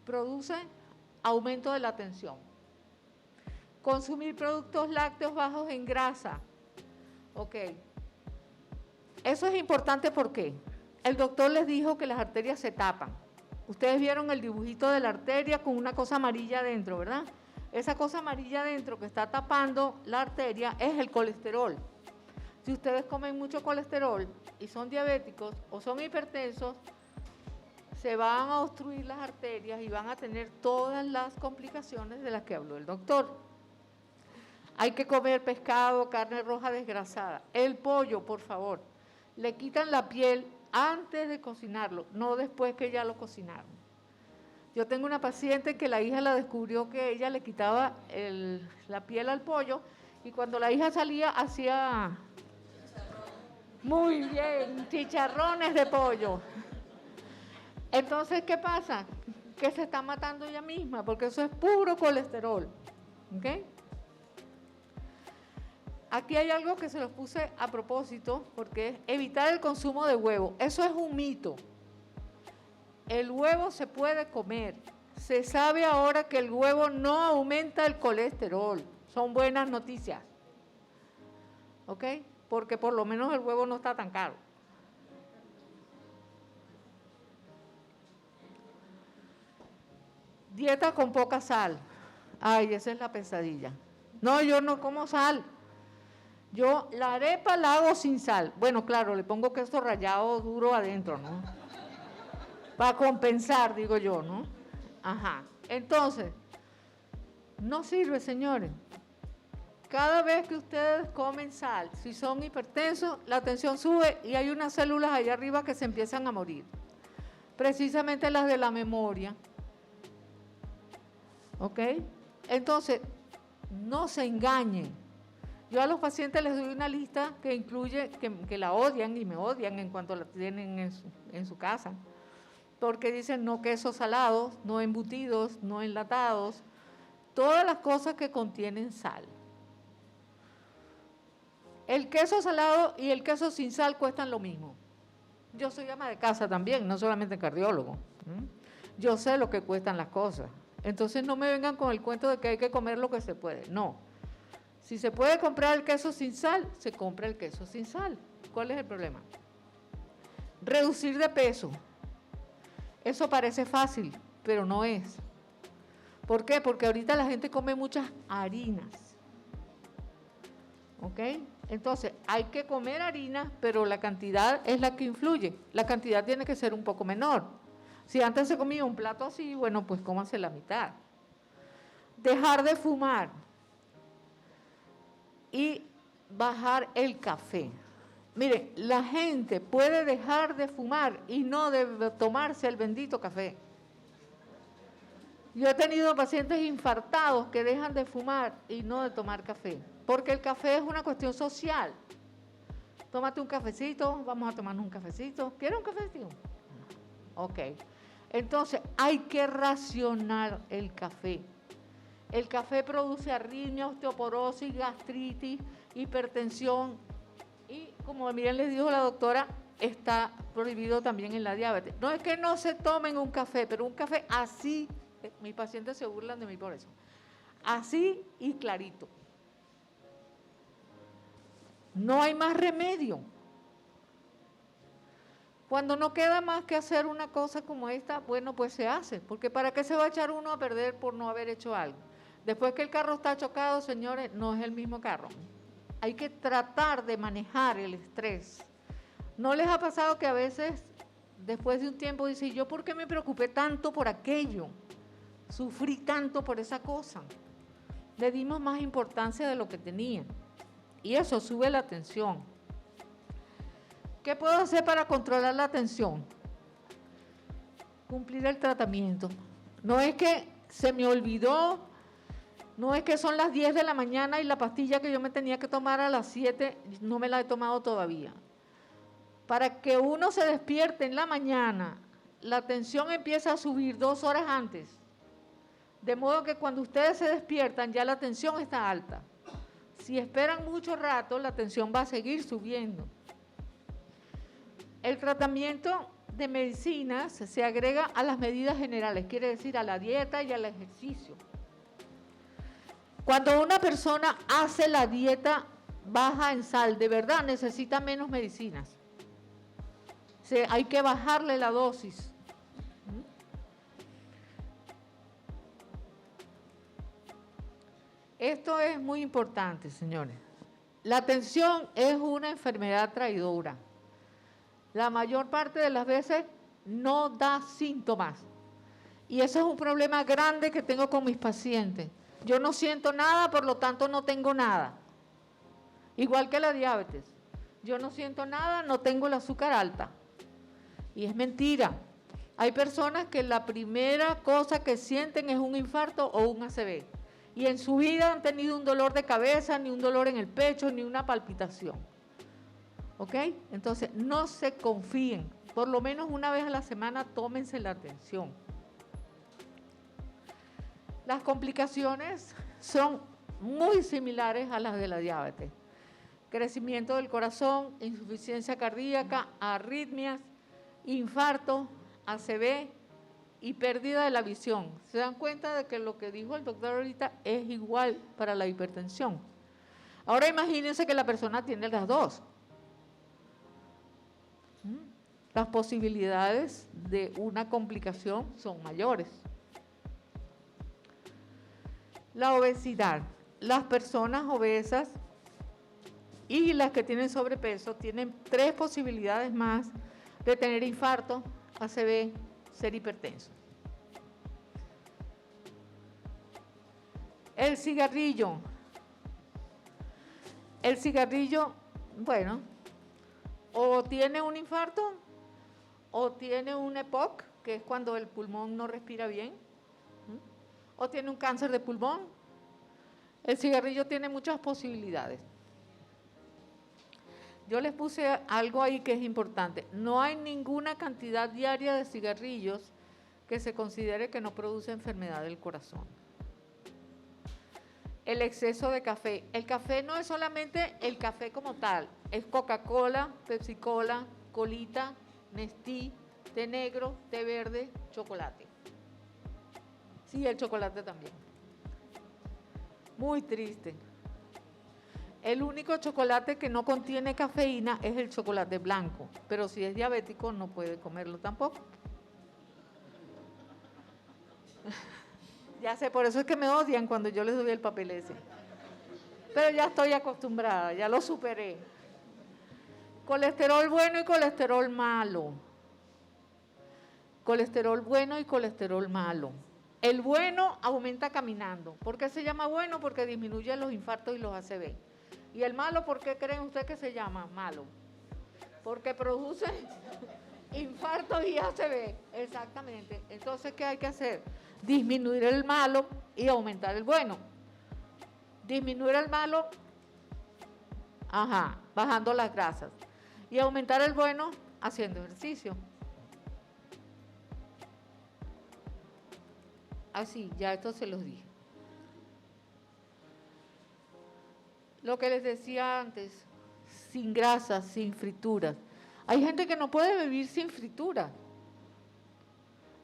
produce aumento de la tensión. Consumir productos lácteos bajos en grasa, ¿ok? Eso es importante porque el doctor les dijo que las arterias se tapan. Ustedes vieron el dibujito de la arteria con una cosa amarilla adentro, ¿verdad? Esa cosa amarilla adentro que está tapando la arteria es el colesterol. Si ustedes comen mucho colesterol y son diabéticos o son hipertensos, se van a obstruir las arterias y van a tener todas las complicaciones de las que habló el doctor. Hay que comer pescado, carne roja desgrasada. El pollo, por favor, le quitan la piel antes de cocinarlo, no después que ya lo cocinaron. Yo tengo una paciente que la hija la descubrió que ella le quitaba la piel al pollo y cuando la hija salía hacía muy bien, chicharrones de pollo. Entonces, ¿qué pasa? Que se está matando ella misma porque eso es puro colesterol. ¿Ok? Aquí hay algo que se los puse a propósito porque es evitar el consumo de huevo. Eso es un mito. El huevo se puede comer. Se sabe ahora que el huevo no aumenta el colesterol. Son buenas noticias. ¿Ok? Porque por lo menos el huevo no está tan caro. Dieta con poca sal. Ay, esa es la pesadilla. No, yo no como sal. Yo la arepa la hago sin sal. Bueno, claro, le pongo queso rallado duro adentro, ¿no? Para compensar, digo yo, ¿no? Ajá. Entonces, no sirve, señores. Cada vez que ustedes comen sal, si son hipertensos, la tensión sube y hay unas células allá arriba que se empiezan a morir. Precisamente las de la memoria. ¿Ok? Entonces, no se engañen. Yo a los pacientes les doy una lista que incluye, que la odian y me odian en cuanto la tienen en su casa, porque dicen no quesos salados, no embutidos, no enlatados, todas las cosas que contienen sal. El queso salado y el queso sin sal cuestan lo mismo. Yo soy ama de casa también, no solamente cardiólogo. Yo sé lo que cuestan las cosas. Entonces no me vengan con el cuento de que hay que comer lo que se puede. No. Si se puede comprar el queso sin sal, se compra el queso sin sal. ¿Cuál es el problema? Reducir de peso. Eso parece fácil, pero no es. ¿Por qué? Porque ahorita la gente come muchas harinas. ¿Ok? Entonces, hay que comer harina, pero la cantidad es la que influye. La cantidad tiene que ser un poco menor. Si antes se comía un plato así, bueno, pues cómase la mitad. Dejar de fumar y bajar el café. Mire, la gente puede dejar de fumar y no de tomarse el bendito café. Yo he tenido pacientes infartados que dejan de fumar y no de tomar café, porque el café es una cuestión social. Tómate un cafecito, vamos a tomarnos un cafecito. ¿Quieres un cafecito? Ok. Entonces, hay que racionar el café. El café produce arritmia, osteoporosis, gastritis, hipertensión y, como bien les dijo la doctora, está prohibido también en la diabetes. No es que no se tomen un café, pero un café así, mis pacientes se burlan de mí por eso, así y clarito. No hay más remedio. Cuando no queda más que hacer una cosa como esta, bueno, pues se hace, porque ¿para qué se va a echar uno a perder por no haber hecho algo? Después que el carro está chocado, señores, no es el mismo carro. Hay que tratar de manejar el estrés. ¿No les ha pasado que a veces, después de un tiempo, dicen, ¿yo por qué me preocupé tanto por aquello? Sufrí tanto por esa cosa. Le dimos más importancia de lo que tenía. Y eso sube la tensión. ¿Qué puedo hacer para controlar la tensión? Cumplir el tratamiento. No es que se me olvidó, no es que son las 10 de la mañana y la pastilla que yo me tenía que tomar a las 7 no me la he tomado todavía. Para que uno se despierte en la mañana, la tensión empieza a subir 2 horas antes. De modo que cuando ustedes se despiertan ya la tensión está alta. Si esperan mucho rato, la tensión va a seguir subiendo. El tratamiento de medicinas se agrega a las medidas generales, quiere decir a la dieta y al ejercicio. Cuando una persona hace la dieta baja en sal, de verdad necesita menos medicinas. Hay que bajarle la dosis. Esto es muy importante, señores. La tensión es una enfermedad traidora. La mayor parte de las veces no da síntomas. Y eso es un problema grande que tengo con mis pacientes. Yo no siento nada, por lo tanto no tengo nada. Igual que la diabetes. Yo no siento nada, no tengo el azúcar alta. Y es mentira. Hay personas que la primera cosa que sienten es un infarto o un ACV. Y en su vida han tenido un dolor de cabeza, ni un dolor en el pecho, ni una palpitación. ¿Ok? Entonces, no se confíen. Por lo menos una vez a la semana tómense la atención. Las complicaciones son muy similares a las de la diabetes. Crecimiento del corazón, insuficiencia cardíaca, arritmias, infarto, ACV y pérdida de la visión. ¿Se dan cuenta de que lo que dijo el doctor ahorita es igual para la hipertensión? Ahora imagínense que la persona tiene las dos. Las posibilidades de una complicación son mayores. La obesidad. Las personas obesas y las que tienen sobrepeso tienen 3 posibilidades más de tener infarto, ACV, ser hipertenso. El cigarrillo. El cigarrillo, bueno, o tiene un infarto o tiene un EPOC, que es cuando el pulmón no respira bien, o tiene un cáncer de pulmón. El cigarrillo tiene muchas posibilidades. Yo les puse algo ahí que es importante. No hay ninguna cantidad diaria de cigarrillos que se considere que no produce enfermedad del corazón. El exceso de café. El café no es solamente el café como tal, es Coca-Cola, Pepsi-Cola, colita, Nestí, té negro, té verde, chocolate. Sí, el chocolate también. Muy triste. El único chocolate que no contiene cafeína es el chocolate blanco, pero si es diabético no puede comerlo tampoco. Ya sé, por eso es que me odian cuando yo les doy el papel ese. Pero ya estoy acostumbrada, ya lo superé. Colesterol bueno y colesterol malo. Colesterol bueno y colesterol malo. El bueno aumenta caminando. ¿Por qué se llama bueno? Porque disminuye los infartos y los ACV. ¿Y el malo por qué creen ustedes que se llama malo? Porque produce infartos y ACV. Exactamente. Entonces, ¿qué hay que hacer? Disminuir el malo y aumentar el bueno. Disminuir el malo, bajando las grasas. Y aumentar el bueno haciendo ejercicio. así, ya esto se los dije. Lo que les decía antes, sin grasas, sin frituras. Hay gente que no puede vivir sin fritura.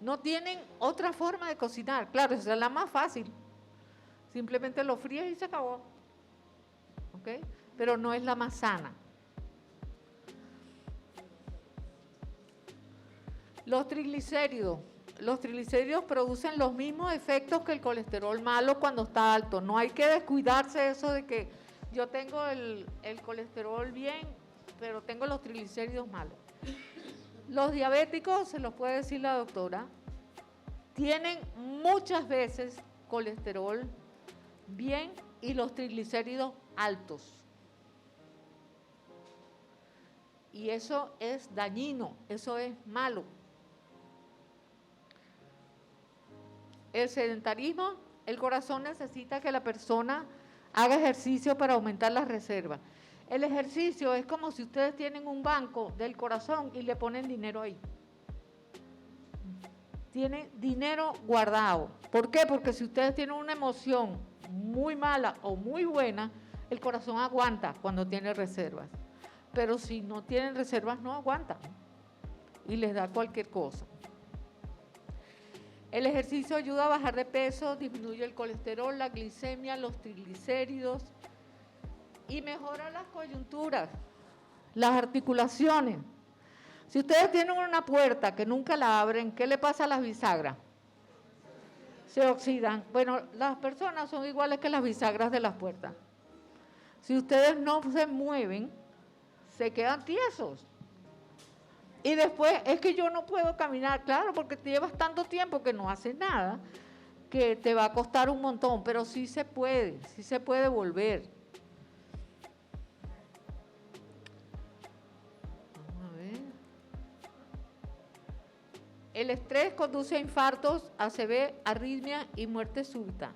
No tienen otra forma de cocinar. Claro, esa es la más fácil. Simplemente lo fríes y se acabó. ¿Ok? Pero no es la más sana. Los triglicéridos. Los triglicéridos producen los mismos efectos que el colesterol malo cuando está alto. No hay que descuidarse de eso de que yo tengo el colesterol bien, pero tengo los triglicéridos malos. Los diabéticos, se los puede decir la doctora, tienen muchas veces colesterol bien y los triglicéridos altos. Y eso es dañino, eso es malo. El sedentarismo, el corazón necesita que la persona haga ejercicio para aumentar las reservas. El ejercicio es como si ustedes tienen un banco del corazón y le ponen dinero ahí. Tiene dinero guardado. ¿Por qué? Porque si ustedes tienen una emoción muy mala o muy buena, el corazón aguanta cuando tiene reservas. Pero si no tienen reservas, no aguantan. Y les da cualquier cosa. El ejercicio ayuda a bajar de peso, disminuye el colesterol, la glicemia, los triglicéridos y mejora las coyunturas, las articulaciones. Si ustedes tienen una puerta que nunca la abren, ¿qué le pasa a las bisagras? Se oxidan. Bueno, las personas son iguales que las bisagras de las puertas. Si ustedes no se mueven, se quedan tiesos. Y después, es que yo no puedo caminar, claro, porque te llevas tanto tiempo que no haces nada, que te va a costar un montón, pero sí se puede volver. Vamos a ver. El estrés conduce a infartos, ACV, arritmia y muerte súbita.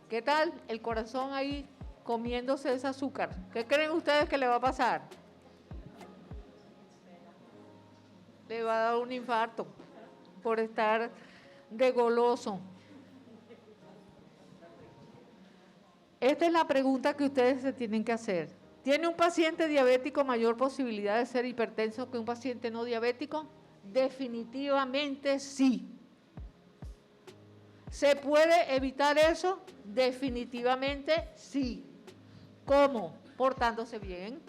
¿Qué tal el corazón ahí comiéndose ese azúcar? ¿Qué creen ustedes que le va a pasar? Le va a dar un infarto por estar de goloso. Esta es la pregunta que ustedes se tienen que hacer. ¿Tiene un paciente diabético mayor posibilidad de ser hipertenso que un paciente no diabético? Definitivamente sí. ¿Se puede evitar eso? Definitivamente sí. ¿Cómo? Portándose bien.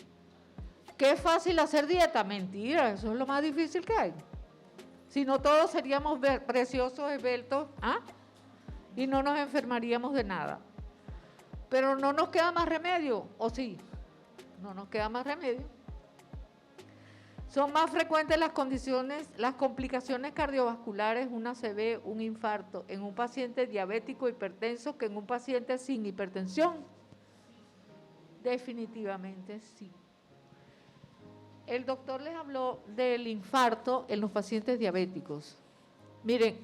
¿Qué es fácil hacer dieta? Mentira, eso es lo más difícil que hay. Si no, todos seríamos preciosos, esbeltos, ¿ah? Y no nos enfermaríamos de nada. Pero no nos queda más remedio, ¿o sí? No nos queda más remedio. Son más frecuentes las complicaciones cardiovasculares, un ACV, un infarto, en un paciente diabético hipertenso que en un paciente sin hipertensión. Definitivamente sí. El doctor les habló del infarto en los pacientes diabéticos. Miren,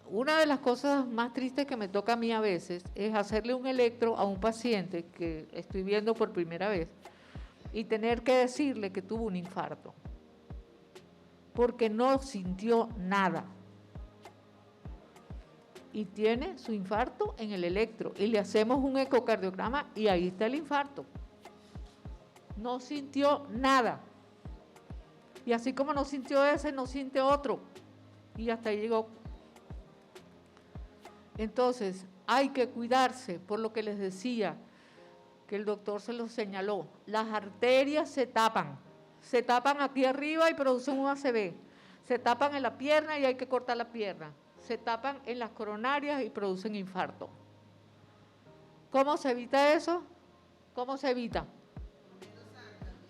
una de las cosas más tristes que me toca a mí a veces es hacerle un electro a un paciente que estoy viendo por primera vez y tener que decirle que tuvo un infarto, porque no sintió nada. Y tiene su infarto en el electro y le hacemos un ecocardiograma y ahí está el infarto. No sintió nada. Y así como no sintió ese, no siente otro. Y hasta ahí llegó. Entonces, hay que cuidarse, por lo que les decía, que el doctor se lo señaló. Las arterias se tapan aquí arriba y producen un ACV. Se tapan en la pierna y hay que cortar la pierna. Se tapan en las coronarias y producen infarto. ¿Cómo se evita eso? ¿Cómo se evita?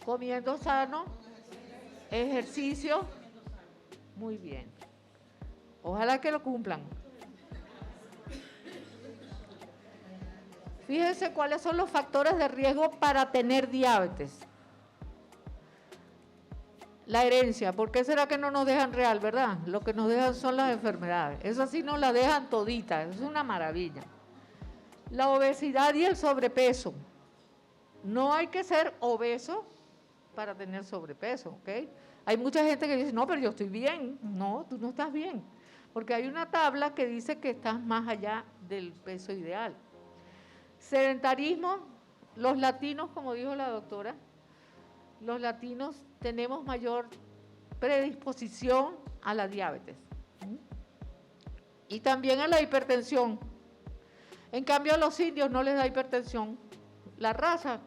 Comiendo sano, ejercicio, muy bien. Ojalá que lo cumplan. Fíjense cuáles son los factores de riesgo para tener diabetes. La herencia, ¿por qué será que no nos dejan real, verdad? Lo que nos dejan son las enfermedades. Eso sí nos la dejan todita, es una maravilla. La obesidad y el sobrepeso. No hay que ser obeso para tener sobrepeso, ¿ok? Hay mucha gente que dice, no, pero yo estoy bien. No, tú no estás bien. porque hay una tabla que dice que estás más allá del peso ideal. Sedentarismo, los latinos, como dijo la doctora, los latinos tenemos mayor predisposición a la diabetes y también a la hipertensión. En cambio, a los indios no les da hipertensión. La raza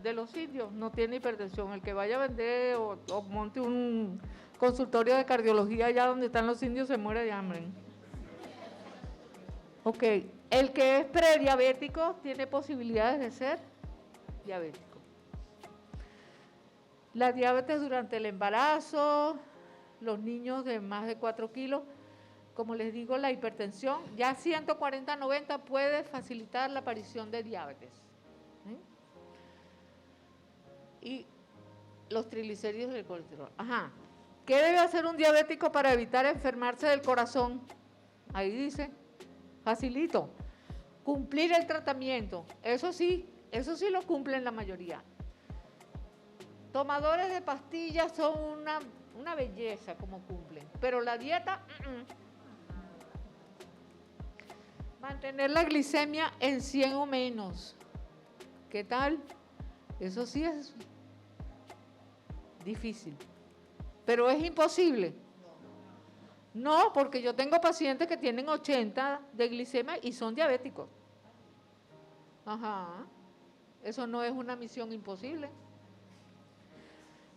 de los indios no tiene hipertensión. El que vaya a vender o monte un consultorio de cardiología allá donde están los indios se muere de hambre. Ok, el que es prediabético tiene posibilidades de ser diabético. La diabetes durante el embarazo, los niños de más de 4 kilos, como les digo, la hipertensión, ya 140-90 puede facilitar la aparición de diabetes. Y los triglicéridos del colesterol. Ajá. ¿Qué debe hacer un diabético para evitar enfermarse del corazón? Ahí dice, facilito, cumplir el tratamiento. Eso sí lo cumplen la mayoría. Tomadores de pastillas son una belleza como cumplen, pero la dieta, mantener la glicemia en 100 o menos. ¿Qué tal? Eso sí es difícil, pero es imposible. No, porque yo tengo pacientes que tienen 80 de glicemia y son diabéticos. Ajá, eso no es una misión imposible.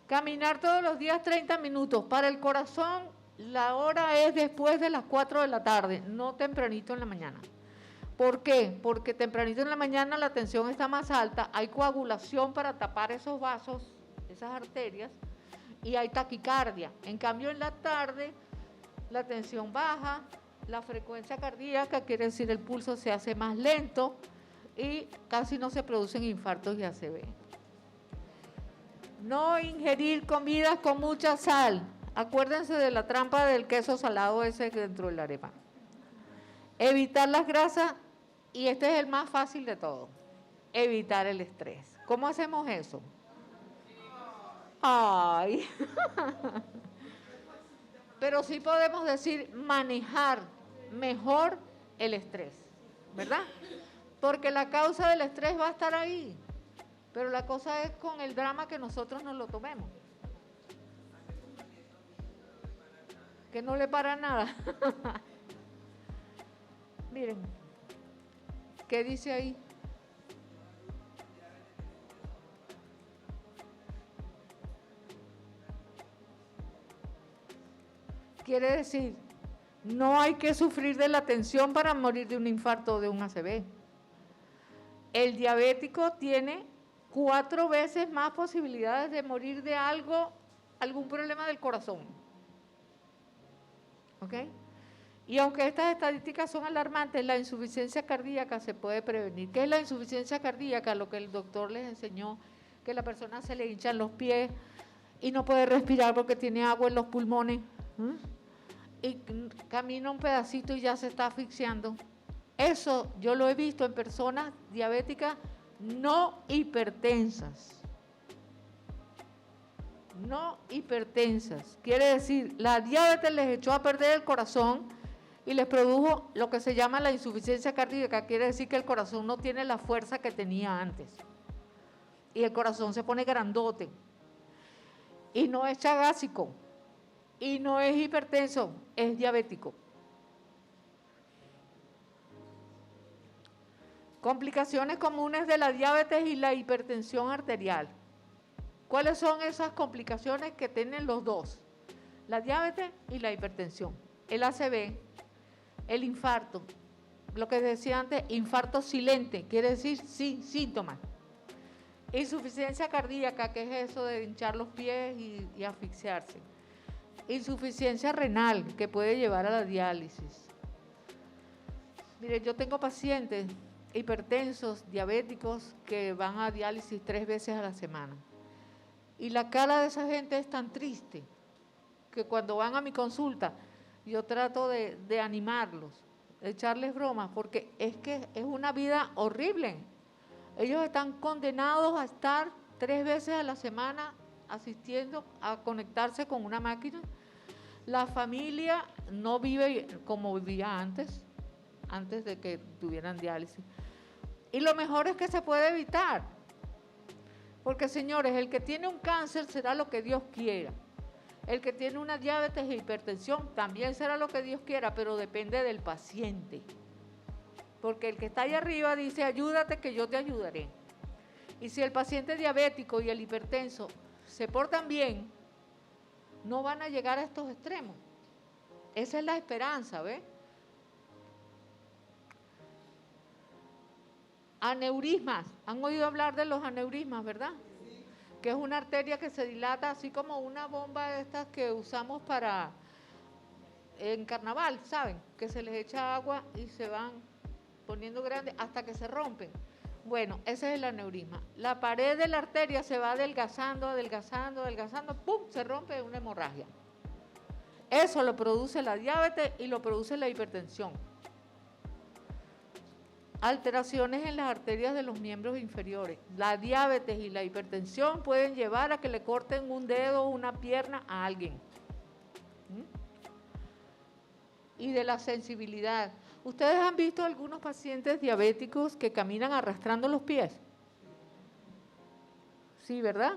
Caminar todos los días 30 minutos. Para el corazón, la hora es después de las 4 de la tarde, no tempranito en la mañana. ¿Por qué? Porque tempranito en la mañana la tensión está más alta, hay coagulación para tapar esos vasos, esas arterias, y hay taquicardia. En cambio, en la tarde, la tensión baja, la frecuencia cardíaca, quiere decir el pulso se hace más lento y casi no se producen infartos y ACV. No ingerir comidas con mucha sal. Acuérdense de la trampa del queso salado ese dentro de la arepa. Evitar las grasas, y este es el más fácil de todo, evitar el estrés. ¿Cómo hacemos eso? Ay. Pero sí podemos decir manejar mejor el estrés, ¿verdad? Porque la causa del estrés va a estar ahí, pero la cosa es con el drama que nosotros nos lo tomemos. Que no le para nada. Miren, ¿qué dice ahí? Quiere decir, no hay que sufrir de la tensión para morir de un infarto o de un ACV. El diabético tiene 4 veces más posibilidades de morir de algún problema del corazón. ¿Ok? Y aunque estas estadísticas son alarmantes, la insuficiencia cardíaca se puede prevenir. ¿Qué es la insuficiencia cardíaca? Lo que el doctor les enseñó, que la persona se le hinchan los pies y no puede respirar porque tiene agua en los pulmones. Y camina un pedacito y ya se está asfixiando. Eso yo lo he visto en personas diabéticas no hipertensas. No hipertensas. Quiere decir, la diabetes les echó a perder el corazón y les produjo lo que se llama la insuficiencia cardíaca. Quiere decir que el corazón no tiene la fuerza que tenía antes. Y el corazón se pone grandote. Y no es chagásico. Y no es hipertenso, es diabético. Complicaciones comunes de la diabetes y la hipertensión arterial. ¿Cuáles son esas complicaciones que tienen los dos? La diabetes y la hipertensión. El ACV, el infarto, lo que decía antes, infarto silente, quiere decir sin síntomas. Insuficiencia cardíaca, que es eso de hinchar los pies y asfixiarse. Insuficiencia renal, que puede llevar a la diálisis. Mire, yo tengo pacientes hipertensos, diabéticos, que van a diálisis 3 veces a la semana. Y la cara de esa gente es tan triste, que cuando van a mi consulta, yo trato de animarlos, de echarles bromas, porque es que es una vida horrible. Ellos están condenados a estar 3 veces a la semana asistiendo a conectarse con una máquina. La familia no vive como vivía antes de que tuvieran diálisis. Y lo mejor es que se puede evitar. Porque, señores, el que tiene un cáncer será lo que Dios quiera. El que tiene una diabetes e hipertensión también será lo que Dios quiera, pero depende del paciente. Porque el que está ahí arriba dice, ayúdate que yo te ayudaré. Y si el paciente diabético y el hipertenso se portan bien, no van a llegar a estos extremos. Esa es la esperanza, ¿ves? Aneurismas. ¿Han oído hablar de los aneurismas, verdad? Que es una arteria que se dilata así como una bomba de estas que usamos en carnaval, ¿saben? Que se les echa agua y se van poniendo grandes hasta que se rompen. Bueno, ese es el aneurisma. La pared de la arteria se va adelgazando, ¡pum!, se rompe una hemorragia. Eso lo produce la diabetes y lo produce la hipertensión. Alteraciones en las arterias de los miembros inferiores. La diabetes y la hipertensión pueden llevar a que le corten un dedo o una pierna a alguien. Y de la sensibilidad. ¿Ustedes han visto algunos pacientes diabéticos que caminan arrastrando los pies? Sí, ¿verdad?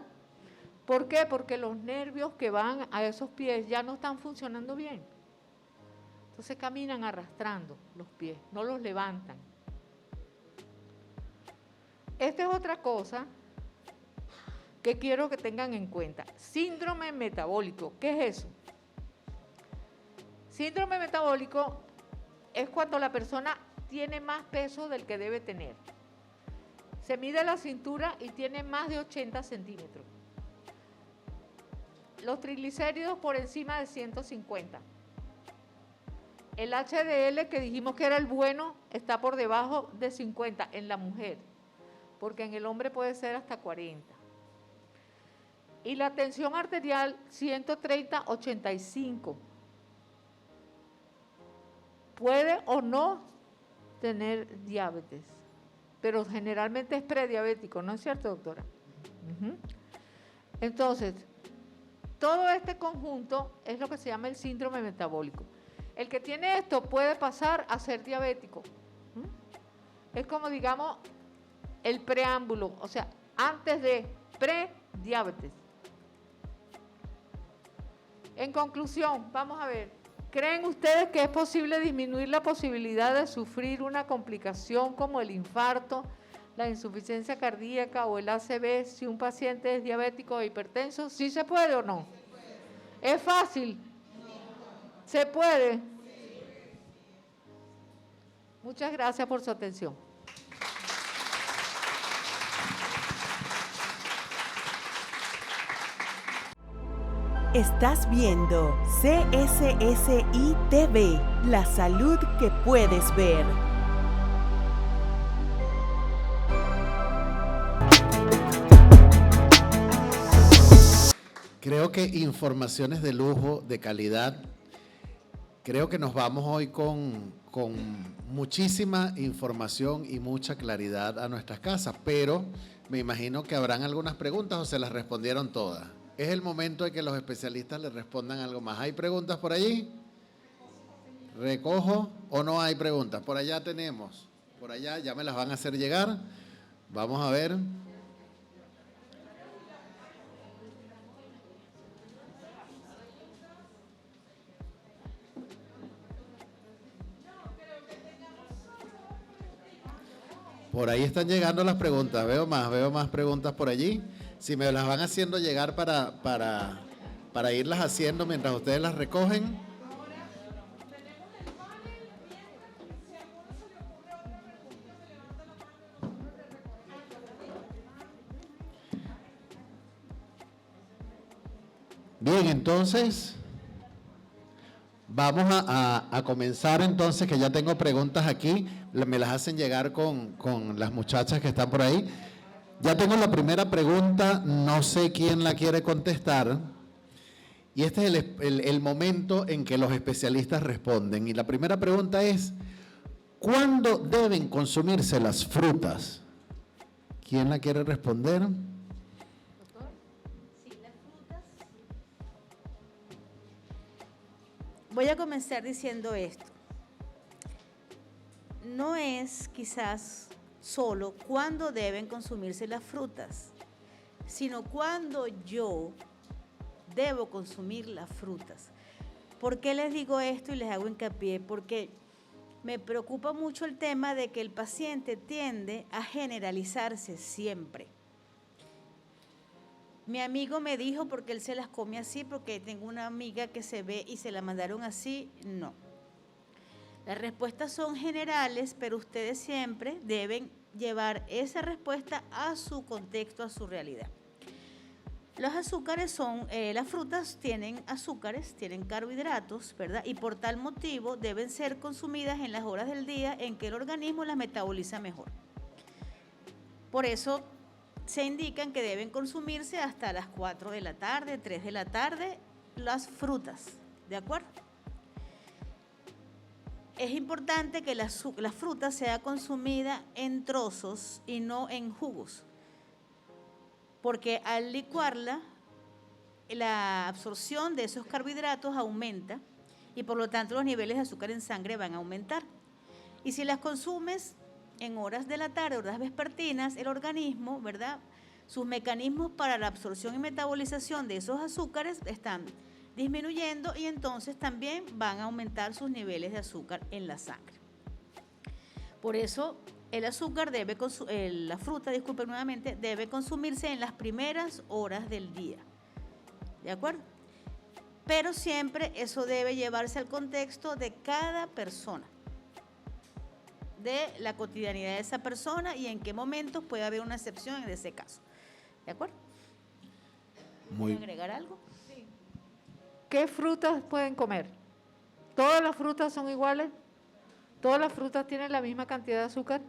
¿Por qué? Porque los nervios que van a esos pies ya no están funcionando bien. Entonces caminan arrastrando los pies, no los levantan. Esta es otra cosa que quiero que tengan en cuenta. Síndrome metabólico. ¿Qué es eso? Síndrome metabólico es cuando la persona tiene más peso del que debe tener. Se mide la cintura y tiene más de 80 centímetros. Los triglicéridos por encima de 150. El HDL, que dijimos que era el bueno, está por debajo de 50 en la mujer, porque en el hombre puede ser hasta 40. Y la tensión arterial 130/85. Puede o no tener diabetes, pero generalmente es prediabético, ¿no es cierto, doctora? Entonces, todo este conjunto es lo que se llama el síndrome metabólico. El que tiene esto puede pasar a ser diabético. Es como, digamos, el preámbulo, o sea, antes de prediabetes. En conclusión, vamos a ver, ¿creen ustedes que es posible disminuir la posibilidad de sufrir una complicación como el infarto, la insuficiencia cardíaca o el ACV si un paciente es diabético o hipertenso? ¿Sí se puede o no? ¿Es fácil? ¿Se puede? Muchas gracias por su atención. Estás viendo CSSI TV, la salud que puedes ver. Creo que informaciones de lujo, de calidad. Creo que nos vamos hoy con muchísima información y mucha claridad a nuestras casas, pero me imagino que habrán algunas preguntas o se las respondieron todas. Es el momento de que los especialistas les respondan algo más. ¿Hay preguntas por allí? ¿Recojo o no hay preguntas? Por allá tenemos. Por allá ya me las van a hacer llegar. Vamos a ver. Por ahí están llegando las preguntas. Veo más preguntas por allí. Si me las van haciendo llegar para irlas haciendo mientras ustedes las recogen. Bien, entonces vamos a comenzar entonces, que ya tengo preguntas aquí, me las hacen llegar con las muchachas que están por ahí. Ya tengo la primera pregunta, no sé quién la quiere contestar, y este es el momento en que los especialistas responden. Y la primera pregunta es, ¿cuándo deben consumirse las frutas? ¿Quién la quiere responder? Voy a comenzar diciendo esto. No es quizás solo cuándo deben consumirse las frutas, sino cuándo yo debo consumir las frutas. ¿Por qué les digo esto y les hago hincapié? Porque me preocupa mucho el tema de que el paciente tiende a generalizarse siempre. Mi amigo me dijo porque él se las come así, porque tengo una amiga que se ve y se la mandaron así. No. Las respuestas son generales, pero ustedes siempre deben llevar esa respuesta a su contexto, a su realidad. Los azúcares son, las frutas tienen azúcares, tienen carbohidratos, ¿verdad? Y por tal motivo deben ser consumidas en las horas del día en que el organismo las metaboliza mejor. Por eso se indican que deben consumirse hasta las 4 de la tarde, 3 de la tarde, las frutas, ¿de acuerdo? Es importante que la fruta sea consumida en trozos y no en jugos, porque al licuarla, la absorción de esos carbohidratos aumenta y por lo tanto los niveles de azúcar en sangre van a aumentar. Y si las consumes en horas de la tarde, horas vespertinas, el organismo, ¿verdad? Sus mecanismos para la absorción y metabolización de esos azúcares están disminuyendo y entonces también van a aumentar sus niveles de azúcar en la sangre. Por eso el azúcar la fruta, disculpen nuevamente, debe consumirse en las primeras horas del día, ¿de acuerdo? Pero siempre eso debe llevarse al contexto de cada persona, de la cotidianidad de esa persona y en qué momentos puede haber una excepción en ese caso, ¿de acuerdo? Muy ¿Quieren agregar algo? ¿Qué frutas pueden comer? ¿Todas las frutas son iguales? ¿Todas las frutas tienen la misma cantidad de azúcar?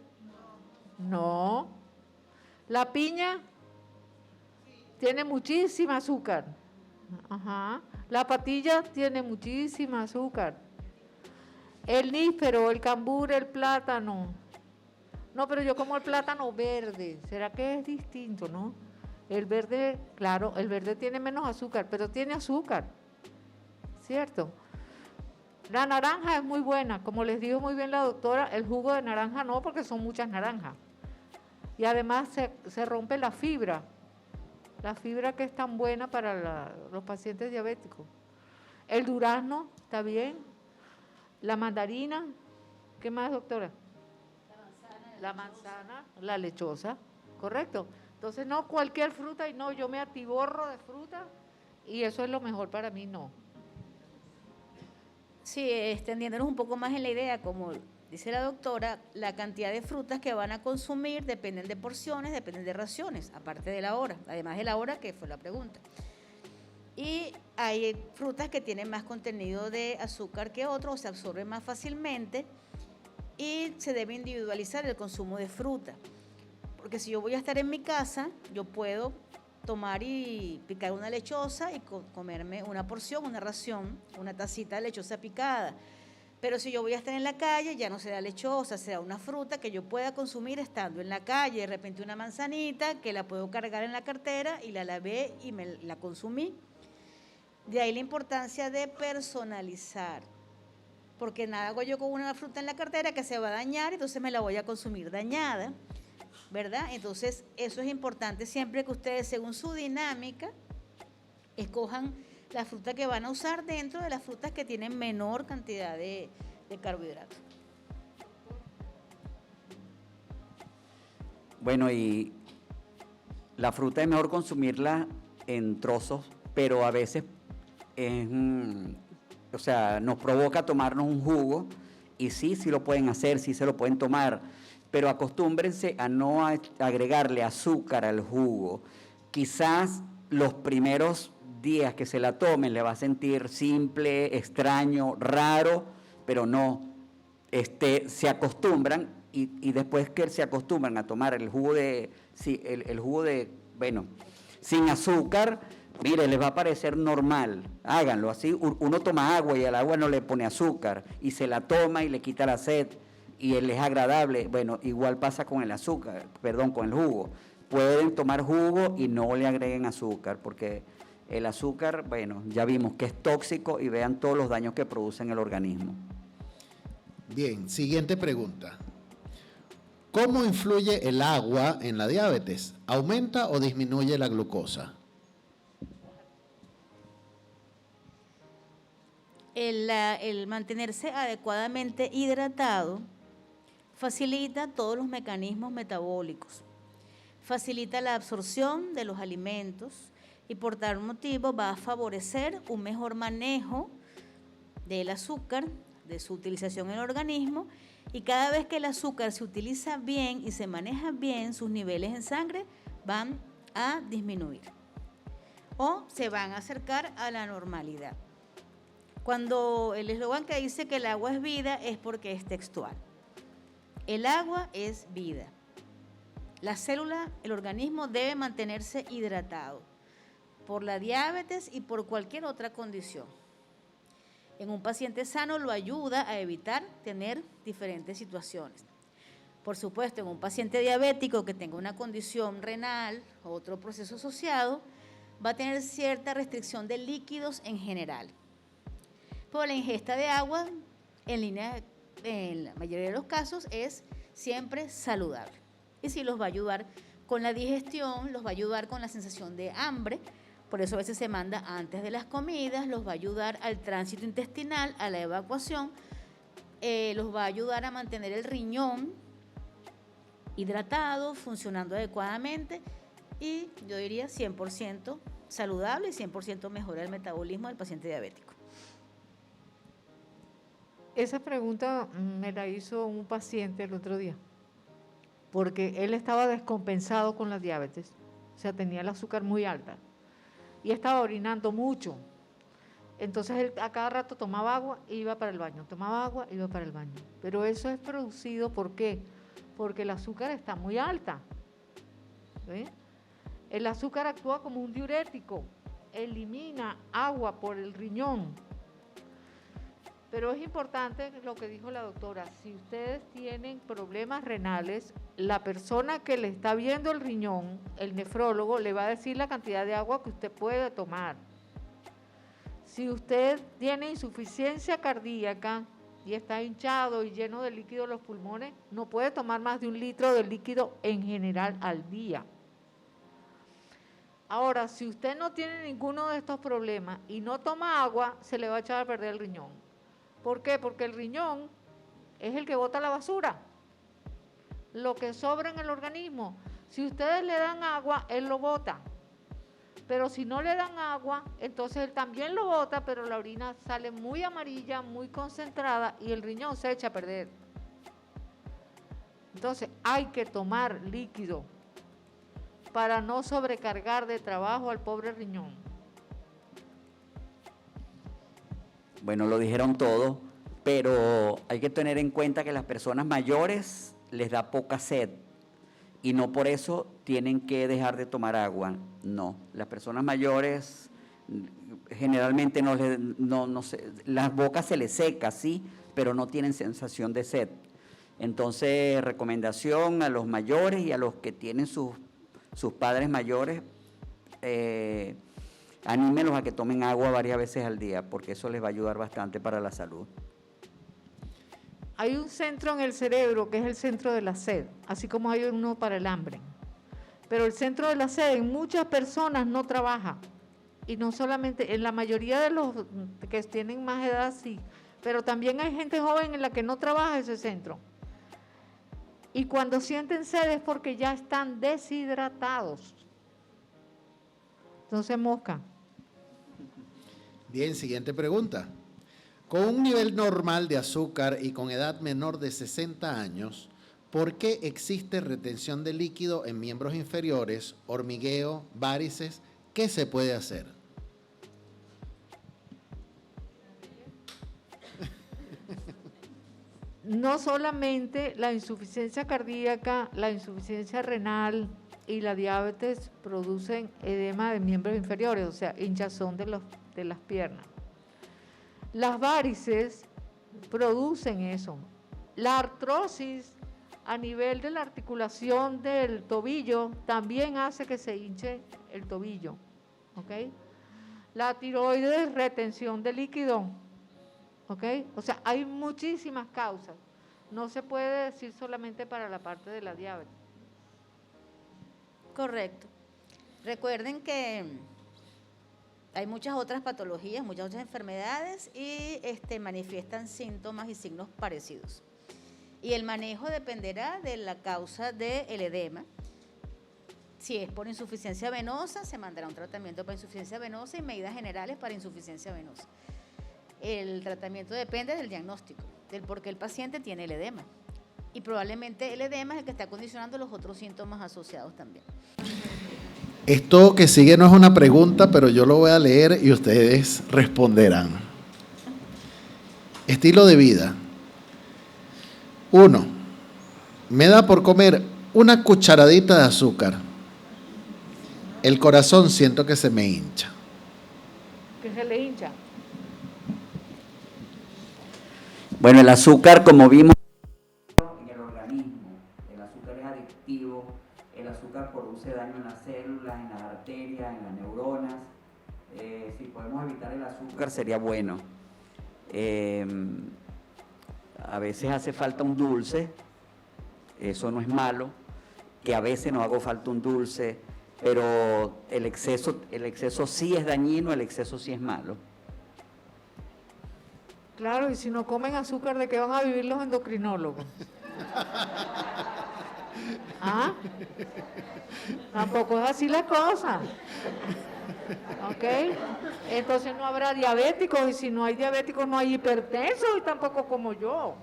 No. La piña tiene muchísima azúcar. Ajá. La patilla tiene muchísima azúcar. El níspero, el cambur, el plátano. No, pero yo como el plátano verde. ¿Será que es distinto, no? El verde, claro, el verde tiene menos azúcar, pero tiene azúcar. ¿Cierto? La naranja es muy buena, como les dijo muy bien la doctora, el jugo de naranja no, porque son muchas naranjas. Y además se rompe la fibra que es tan buena para los pacientes diabéticos. El durazno, ¿está bien? La mandarina, ¿qué más, doctora? La manzana, la lechosa, ¿correcto? Entonces, no cualquier fruta, y no, yo me atiborro de fruta, y eso es lo mejor para mí, no. Sí, extendiéndonos un poco más en la idea, como dice la doctora, la cantidad de frutas que van a consumir dependen de porciones, dependen de raciones, aparte de la hora, además de la hora que fue la pregunta. Y hay frutas que tienen más contenido de azúcar que otros, se absorben más fácilmente y se debe individualizar el consumo de fruta. Porque si yo voy a estar en mi casa, yo puedo tomar y picar una lechosa y comerme una porción, una ración, una tacita de lechosa picada. Pero si yo voy a estar en la calle, ya no será lechosa, será una fruta que yo pueda consumir estando en la calle. De repente una manzanita que la puedo cargar en la cartera y la lavé y me la consumí. De ahí la importancia de personalizar. Porque nada hago yo con una fruta en la cartera que se va a dañar, entonces me la voy a consumir dañada, ¿verdad? Entonces, eso es importante siempre que ustedes, según su dinámica, escojan la fruta que van a usar dentro de las frutas que tienen menor cantidad de carbohidratos. Bueno, y la fruta es mejor consumirla en trozos, pero a veces o sea, nos provoca tomarnos un jugo, y sí lo pueden hacer, sí se lo pueden tomar, pero acostúmbrense a no agregarle azúcar al jugo. Quizás los primeros días que se la tomen le va a sentir simple, extraño, raro, pero no, se acostumbran y después que se acostumbran a tomar el jugo bueno, sin azúcar, mire, les va a parecer normal, háganlo así. Uno toma agua y al agua no le pone azúcar y se la toma y le quita la sed y él es agradable. Bueno, igual pasa con el azúcar, con el jugo. Pueden tomar jugo y no le agreguen azúcar porque El azúcar, bueno, ya vimos que es tóxico y vean todos los daños que produce en el organismo. Bien, siguiente pregunta. ¿Cómo influye el agua en la diabetes? ¿Aumenta o disminuye la glucosa? El mantenerse adecuadamente hidratado facilita todos los mecanismos metabólicos, facilita la absorción de los alimentos y por tal motivo va a favorecer un mejor manejo del azúcar, de su utilización en el organismo, y cada vez que el azúcar se utiliza bien y se maneja bien, sus niveles en sangre van a disminuir o se van a acercar a la normalidad. Cuando el eslogan que dice que el agua es vida es porque es textual. El agua es vida. La célula, el organismo debe mantenerse hidratado por la diabetes y por cualquier otra condición. En un paciente sano lo ayuda a evitar tener diferentes situaciones. Por supuesto, en un paciente diabético que tenga una condición renal o otro proceso asociado, va a tener cierta restricción de líquidos en general. Por la ingesta de agua, en la mayoría de los casos, es siempre saludable. Y sí los va a ayudar con la digestión, los va a ayudar con la sensación de hambre. Por eso a veces se manda antes de las comidas, los va a ayudar al tránsito intestinal, a la evacuación, los va a ayudar a mantener el riñón hidratado, funcionando adecuadamente y yo diría 100% saludable y 100% mejora el metabolismo del paciente diabético. Esa pregunta me la hizo un paciente el otro día, porque él estaba descompensado con la diabetes, o sea, tenía el azúcar muy alta y estaba orinando mucho. Entonces él a cada rato tomaba agua e iba para el baño, tomaba agua e iba para el baño. Pero eso es producido, ¿por qué? Porque el azúcar está muy alta. ¿Sí? El azúcar actúa como un diurético, elimina agua por el riñón. Pero es importante lo que dijo la doctora, si ustedes tienen problemas renales, la persona que le está viendo el riñón, el nefrólogo, le va a decir la cantidad de agua que usted puede tomar. Si usted tiene insuficiencia cardíaca y está hinchado y lleno de líquido los pulmones, no puede tomar más de 1 litro de líquido en general al día. Ahora, si usted no tiene ninguno de estos problemas y no toma agua, se le va a echar a perder el riñón. ¿Por qué? Porque el riñón es el que bota la basura, lo que sobra en el organismo. Si ustedes le dan agua, él lo bota. Pero si no le dan agua, entonces él también lo bota, pero la orina sale muy amarilla, muy concentrada y el riñón se echa a perder. Entonces hay que tomar líquido para no sobrecargar de trabajo al pobre riñón. Bueno, lo dijeron todo, pero hay que tener en cuenta que las personas mayores les da poca sed y no por eso tienen que dejar de tomar agua. No, las personas mayores generalmente las bocas se les seca, sí, pero no tienen sensación de sed. Entonces, recomendación a los mayores y a los que tienen sus padres mayores, anímenlos a que tomen agua varias veces al día, porque eso les va a ayudar bastante para la salud. Hay un centro en el cerebro que es el centro de la sed, así como hay uno para el hambre. Pero el centro de la sed en muchas personas no trabaja. Y no solamente, en la mayoría de los que tienen más edad sí, pero también hay gente joven en la que no trabaja ese centro. Y cuando sienten sed es porque ya están deshidratados. Entonces, mosca. Bien, siguiente pregunta. Con un nivel normal de azúcar y con edad menor de 60 años, ¿por qué existe retención de líquido en miembros inferiores, hormigueo, varices? ¿Qué se puede hacer? No solamente la insuficiencia cardíaca, la insuficiencia renal y la diabetes producen edema de miembros inferiores, o sea, hinchazón de las piernas. Las varices producen eso. La artrosis a nivel de la articulación del tobillo también hace que se hinche el tobillo, ¿ok? La tiroides, retención de líquido. ¿Ok? O sea, hay muchísimas causas. No se puede decir solamente para la parte de la diabetes. Correcto. Recuerden que hay muchas otras patologías, muchas otras enfermedades y manifiestan síntomas y signos parecidos. Y el manejo dependerá de la causa del edema. Si es por insuficiencia venosa, se mandará un tratamiento para insuficiencia venosa y medidas generales para insuficiencia venosa. El tratamiento depende del diagnóstico, del por qué el paciente tiene el edema. Y probablemente el edema es el que está condicionando los otros síntomas asociados también. Esto que sigue no es una pregunta, pero yo lo voy a leer y ustedes responderán. Estilo de vida. 1. Me da por comer una cucharadita de azúcar. El corazón siento que se me hincha. ¿Qué se le hincha? Bueno, el azúcar, como vimos en el organismo, el azúcar es adictivo, el azúcar produce daño en las células, en las arterias, en las neuronas. Si podemos evitar el azúcar sería bueno. A veces hace falta un dulce, eso no es malo, que a veces nos haga falta un dulce, pero el exceso sí es dañino, el exceso sí es malo. Claro, y si no comen azúcar, ¿de qué van a vivir los endocrinólogos? ¿Ah? Tampoco es así la cosa. ¿Ok? Entonces no habrá diabéticos, y si no hay diabéticos no hay hipertensos, y tampoco como yo.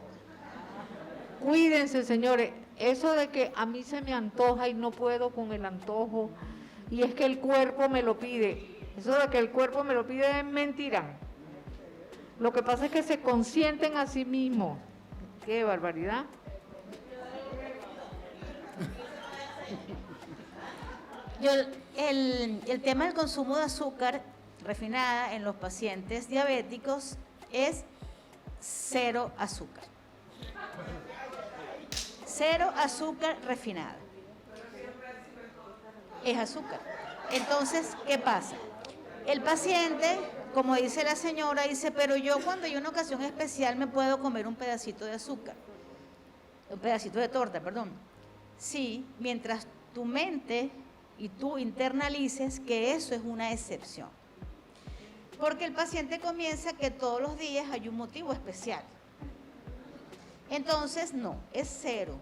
Cuídense, señores. Eso de que a mí se me antoja y no puedo con el antojo, y es que el cuerpo me lo pide. Eso de que el cuerpo me lo pide es mentira. Lo que pasa es que se consienten a sí mismos. ¡Qué barbaridad! El tema del consumo de azúcar refinada en los pacientes diabéticos es 0 azúcar. 0 azúcar refinada. Es azúcar. Entonces, ¿qué pasa? El paciente, como dice la señora, dice, pero yo cuando hay una ocasión especial me puedo comer un pedacito de azúcar. Un pedacito de torta, perdón. Sí, mientras tu mente y tú internalices que eso es una excepción. Porque el paciente comienza que todos los días hay un motivo especial. Entonces, no, es 0.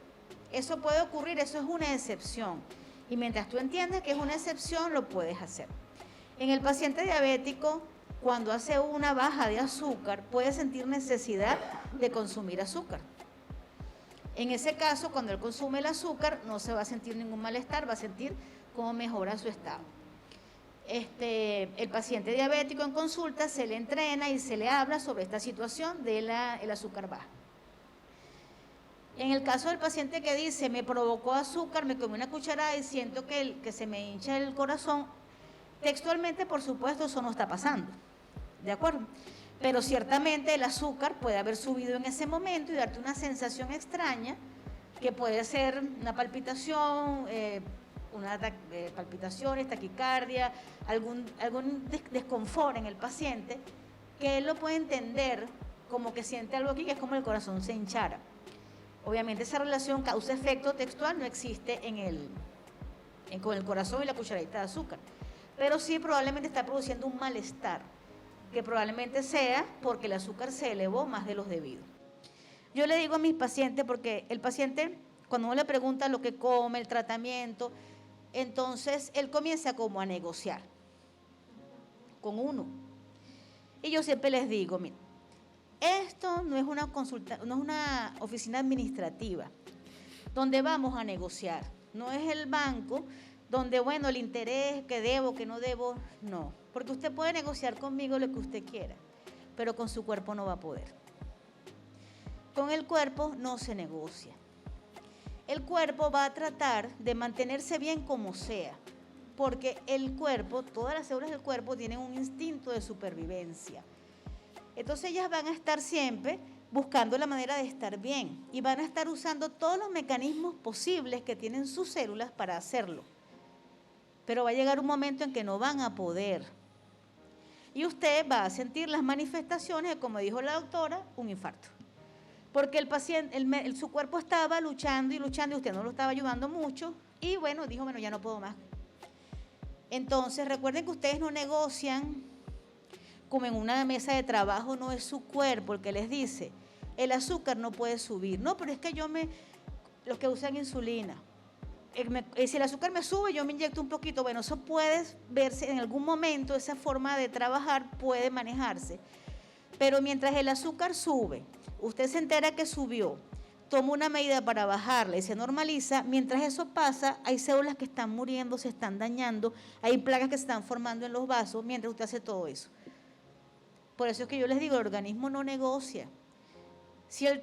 Eso puede ocurrir, eso es una excepción. Y mientras tú entiendes que es una excepción, lo puedes hacer. En el paciente diabético, cuando hace una baja de azúcar, puede sentir necesidad de consumir azúcar. En ese caso, cuando él consume el azúcar, no se va a sentir ningún malestar, va a sentir cómo mejora su estado. El paciente diabético en consulta se le entrena y se le habla sobre esta situación del azúcar bajo. En el caso del paciente que dice, me provocó azúcar, me comí una cucharada y siento que se me hincha el corazón, textualmente, por supuesto, eso no está pasando, ¿de acuerdo? Pero ciertamente el azúcar puede haber subido en ese momento y darte una sensación extraña, que puede ser una palpitación, palpitaciones, taquicardia, algún desconfort en el paciente, que él lo puede entender como que siente algo aquí, que es como el corazón se hinchara. Obviamente esa relación causa-efecto textual no existe con el corazón y la cucharadita de azúcar, pero sí probablemente está produciendo un malestar, que probablemente sea porque el azúcar se elevó más de lo debido. Yo le digo a mis pacientes, porque el paciente, cuando uno le pregunta lo que come, el tratamiento, entonces él comienza como a negociar con uno. Y yo siempre les digo, mira, esto no es una consulta, no es una oficina administrativa donde vamos a negociar, no es el banco donde, bueno, el interés, que debo, que no debo, no, porque usted puede negociar conmigo lo que usted quiera, pero con su cuerpo no va a poder. Con el cuerpo no se negocia. El cuerpo va a tratar de mantenerse bien como sea, porque el cuerpo, todas las células del cuerpo tienen un instinto de supervivencia. Entonces ellas van a estar siempre buscando la manera de estar bien y van a estar usando todos los mecanismos posibles que tienen sus células para hacerlo. Pero va a llegar un momento en que no van a poder. y usted va a sentir las manifestaciones de, como dijo la doctora, un infarto. Porque el paciente, su cuerpo estaba luchando y luchando y usted no lo estaba ayudando mucho y bueno, dijo, bueno, ya no puedo más. Entonces, recuerden que ustedes no negocian como en una mesa de trabajo, no es su cuerpo el que les dice, el azúcar no puede subir. No, pero es que los que usan insulina, si el azúcar me sube, yo me inyecto un poquito. Bueno, eso puede verse en algún momento, esa forma de trabajar puede manejarse. Pero mientras el azúcar sube, usted se entera que subió, toma una medida para bajarla y se normaliza, mientras eso pasa, hay células que están muriendo, se están dañando, hay plagas que se están formando en los vasos mientras usted hace todo eso. Por eso es que yo les digo, el organismo no negocia. Si él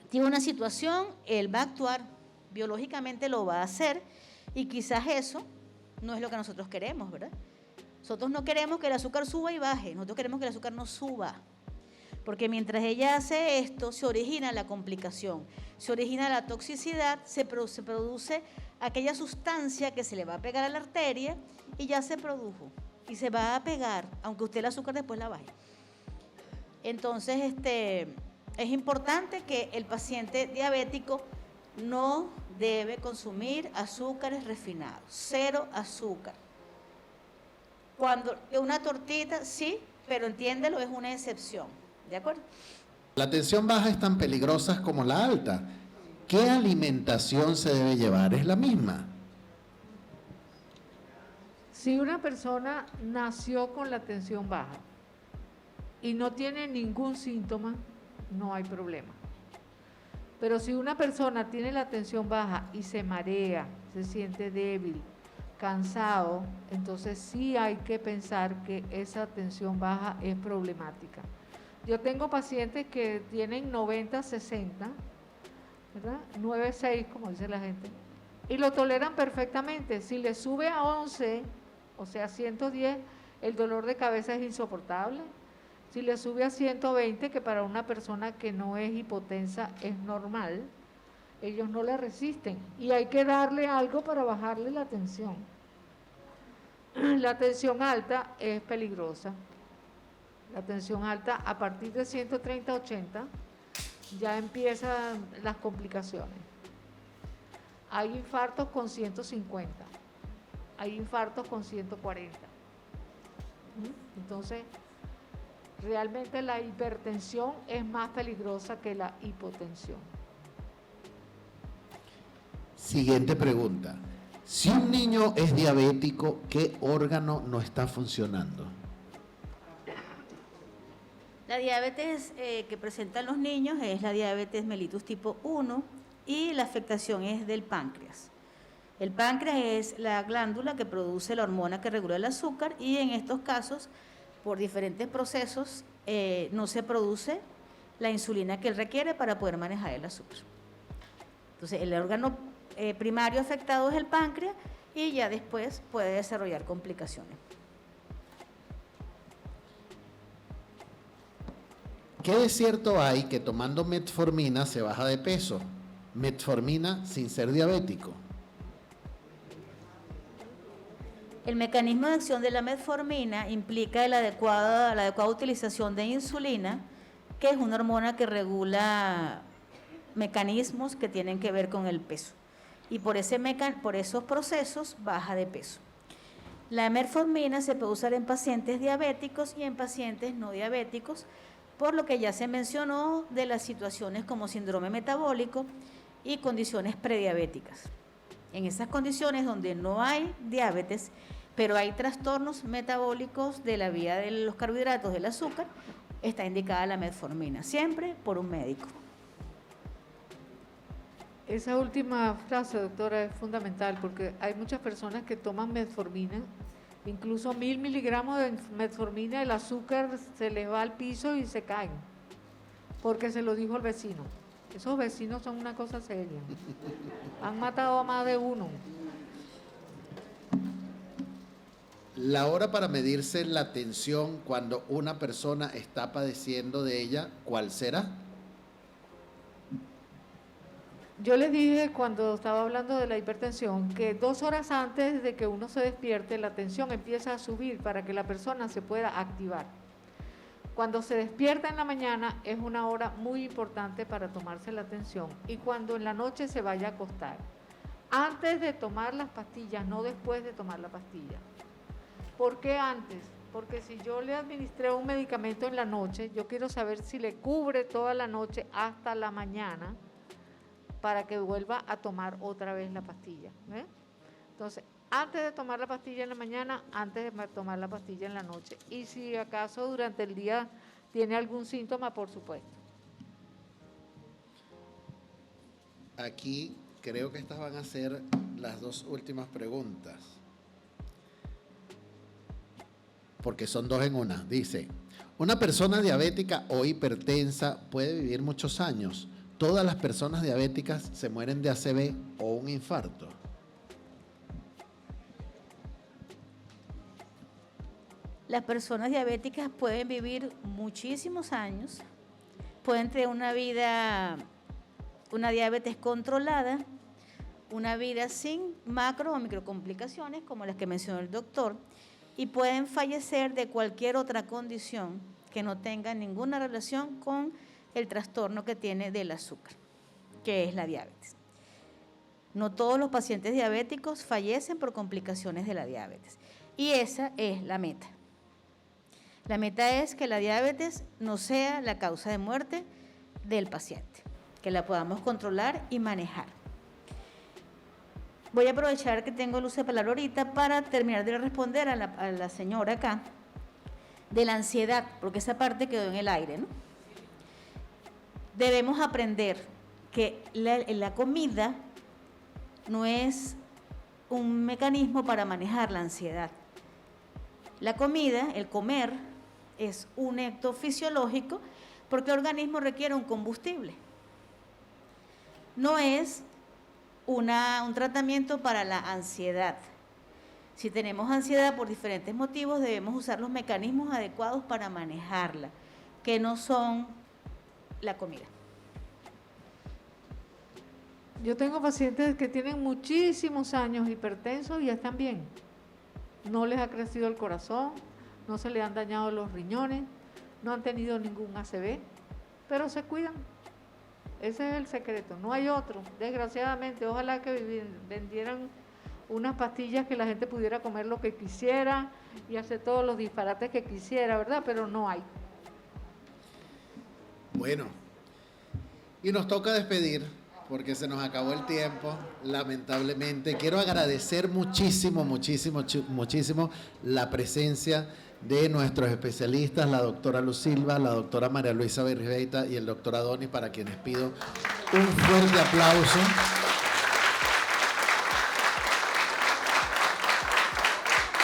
tiene una situación, él va a actuar, biológicamente lo va a hacer y quizás eso no es lo que nosotros queremos, ¿verdad? Nosotros no queremos que el azúcar suba y baje, nosotros queremos que el azúcar no suba. Porque mientras ella hace esto, se origina la complicación, se origina la toxicidad, se produce aquella sustancia que se le va a pegar a la arteria y ya se produjo. Y se va a pegar, aunque usted el azúcar después la baje. Entonces, es importante que el paciente diabético no debe consumir azúcares refinados, 0 azúcar. Cuando una tortita, sí, pero entiéndelo, es una excepción, ¿de acuerdo? La tensión baja es tan peligrosa como la alta. ¿Qué alimentación se debe llevar? ¿Es la misma? Si una persona nació con la tensión baja y no tiene ningún síntoma, no hay problema. Pero si una persona tiene la tensión baja y se marea, se siente débil, cansado, entonces sí hay que pensar que esa tensión baja es problemática. Yo tengo pacientes que tienen 90, 60, ¿verdad? 9, 6, como dice la gente, y lo toleran perfectamente. Si le sube a 11, o sea, 110, el dolor de cabeza es insoportable. Si le sube a 120, que para una persona que no es hipotensa es normal, ellos no le resisten y hay que darle algo para bajarle la tensión. La tensión alta es peligrosa. La tensión alta a partir de 130-80 ya empiezan las complicaciones. Hay infartos con 150, hay infartos con 140. Entonces, realmente la hipertensión es más peligrosa que la hipotensión. Siguiente pregunta. Si un niño es diabético, ¿qué órgano no está funcionando? La diabetes que presentan los niños es la diabetes mellitus tipo 1 y la afectación es del páncreas. El páncreas es la glándula que produce la hormona que regula el azúcar y en estos casos, por diferentes procesos, no se produce la insulina que él requiere para poder manejar el azúcar. Entonces, el órgano primario afectado es el páncreas y ya después puede desarrollar complicaciones. ¿Qué de cierto hay que tomando metformina se baja de peso? Metformina sin ser diabético. El mecanismo de acción de la metformina implica la adecuada utilización de insulina, que es una hormona que regula mecanismos que tienen que ver con el peso. Y por esos procesos baja de peso. La metformina se puede usar en pacientes diabéticos y en pacientes no diabéticos, por lo que ya se mencionó de las situaciones como síndrome metabólico y condiciones prediabéticas. En esas condiciones donde no hay diabetes, pero hay trastornos metabólicos de la vía de los carbohidratos, del azúcar, está indicada la metformina, siempre por un médico. Esa última frase, doctora, es fundamental porque hay muchas personas que toman metformina, incluso 1000 miligramos de metformina, el azúcar se les va al piso y se caen, porque se lo dijo el vecino. Esos vecinos son una cosa seria. Han matado a más de uno. La hora para medirse la tensión cuando una persona está padeciendo de ella, ¿cuál será? Yo les dije cuando estaba hablando de la hipertensión que 2 horas antes de que uno se despierte, la tensión empieza a subir para que la persona se pueda activar. Cuando se despierta en la mañana es una hora muy importante para tomarse la tensión, y cuando en la noche se vaya a acostar. Antes de tomar las pastillas, no después de tomar la pastilla. ¿Por qué antes? Porque si yo le administré un medicamento en la noche, yo quiero saber si le cubre toda la noche hasta la mañana, para que vuelva a tomar otra vez la pastilla. Entonces, antes de tomar la pastilla en la mañana, antes de tomar la pastilla en la noche. Y si acaso durante el día tiene algún síntoma, por supuesto. Aquí creo que estas van a ser las 2 últimas preguntas, porque son 2 en una. Dice, ¿una persona diabética o hipertensa puede vivir muchos años? ¿Todas las personas diabéticas se mueren de ACV o un infarto? Las personas diabéticas pueden vivir muchísimos años, pueden tener una diabetes controlada, una vida sin macro o microcomplicaciones, como las que mencionó el doctor, y pueden fallecer de cualquier otra condición que no tenga ninguna relación con el trastorno que tiene del azúcar, que es la diabetes. No todos los pacientes diabéticos fallecen por complicaciones de la diabetes, y esa es la meta. La meta es que la diabetes no sea la causa de muerte del paciente, que la podamos controlar y manejar. Voy a aprovechar que tengo luz de palabra ahorita para terminar de responder a la señora acá de la ansiedad, porque esa parte quedó en el aire, ¿no? Debemos aprender que la comida no es un mecanismo para manejar la ansiedad. La comida, el comer, es un acto fisiológico porque el organismo requiere un combustible. No es un tratamiento para la ansiedad. Si tenemos ansiedad por diferentes motivos, debemos usar los mecanismos adecuados para manejarla, que no son la comida. Yo tengo pacientes que tienen muchísimos años hipertensos y ya están bien. No les ha crecido el corazón, no se les han dañado los riñones, no han tenido ningún ACV, pero se cuidan. Ese es el secreto, no hay otro. Desgraciadamente, ojalá que vendieran unas pastillas que la gente pudiera comer lo que quisiera y hacer todos los disparates que quisiera, ¿verdad? Pero no hay. Bueno, y nos toca despedir porque se nos acabó el tiempo, lamentablemente. Quiero agradecer muchísimo la presencia de nuestros especialistas, la doctora Luz Silva, la doctora María Luisa Berribeita y el doctor Adonis, para quienes pido un fuerte aplauso.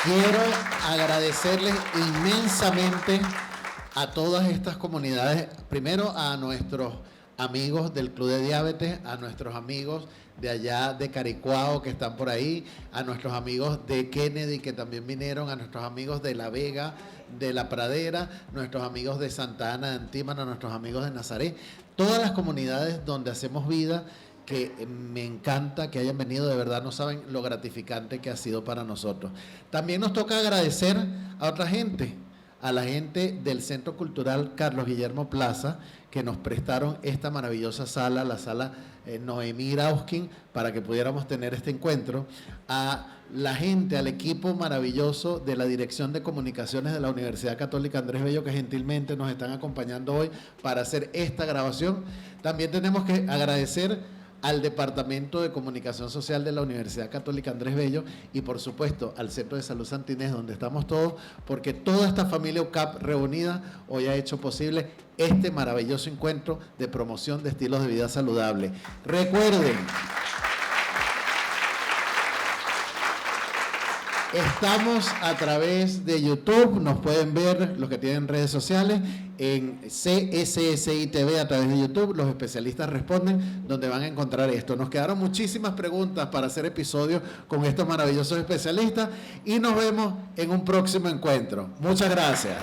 Quiero agradecerles inmensamente a todas estas comunidades, primero a nuestros amigos del Club de Diabetes, a nuestros amigos de allá de Caricuao que están por ahí, a nuestros amigos de Kennedy que también vinieron, a nuestros amigos de La Vega, de La Pradera, nuestros amigos de Santa Ana de Antímano, nuestros amigos de Nazaret, todas las comunidades donde hacemos vida, que me encanta que hayan venido, de verdad no saben lo gratificante que ha sido para nosotros. También nos toca agradecer a otra gente, a la gente del Centro Cultural Carlos Guillermo Plaza, que nos prestaron esta maravillosa sala, la sala Noemí Rauskin, para que pudiéramos tener este encuentro, a la gente, al equipo maravilloso de la Dirección de Comunicaciones de la Universidad Católica Andrés Bello, que gentilmente nos están acompañando hoy para hacer esta grabación. También tenemos que agradecer al Departamento de Comunicación Social de la Universidad Católica Andrés Bello y por supuesto al Centro de Salud Santa Inés, donde estamos todos, porque toda esta familia UCAP reunida hoy ha hecho posible este maravilloso encuentro de promoción de estilos de vida saludable. Recuerden, estamos a través de YouTube, nos pueden ver los que tienen redes sociales, en CSSI TV a través de YouTube, los especialistas responden, donde van a encontrar esto. Nos quedaron muchísimas preguntas para hacer episodios con estos maravillosos especialistas y nos vemos en un próximo encuentro. Muchas gracias.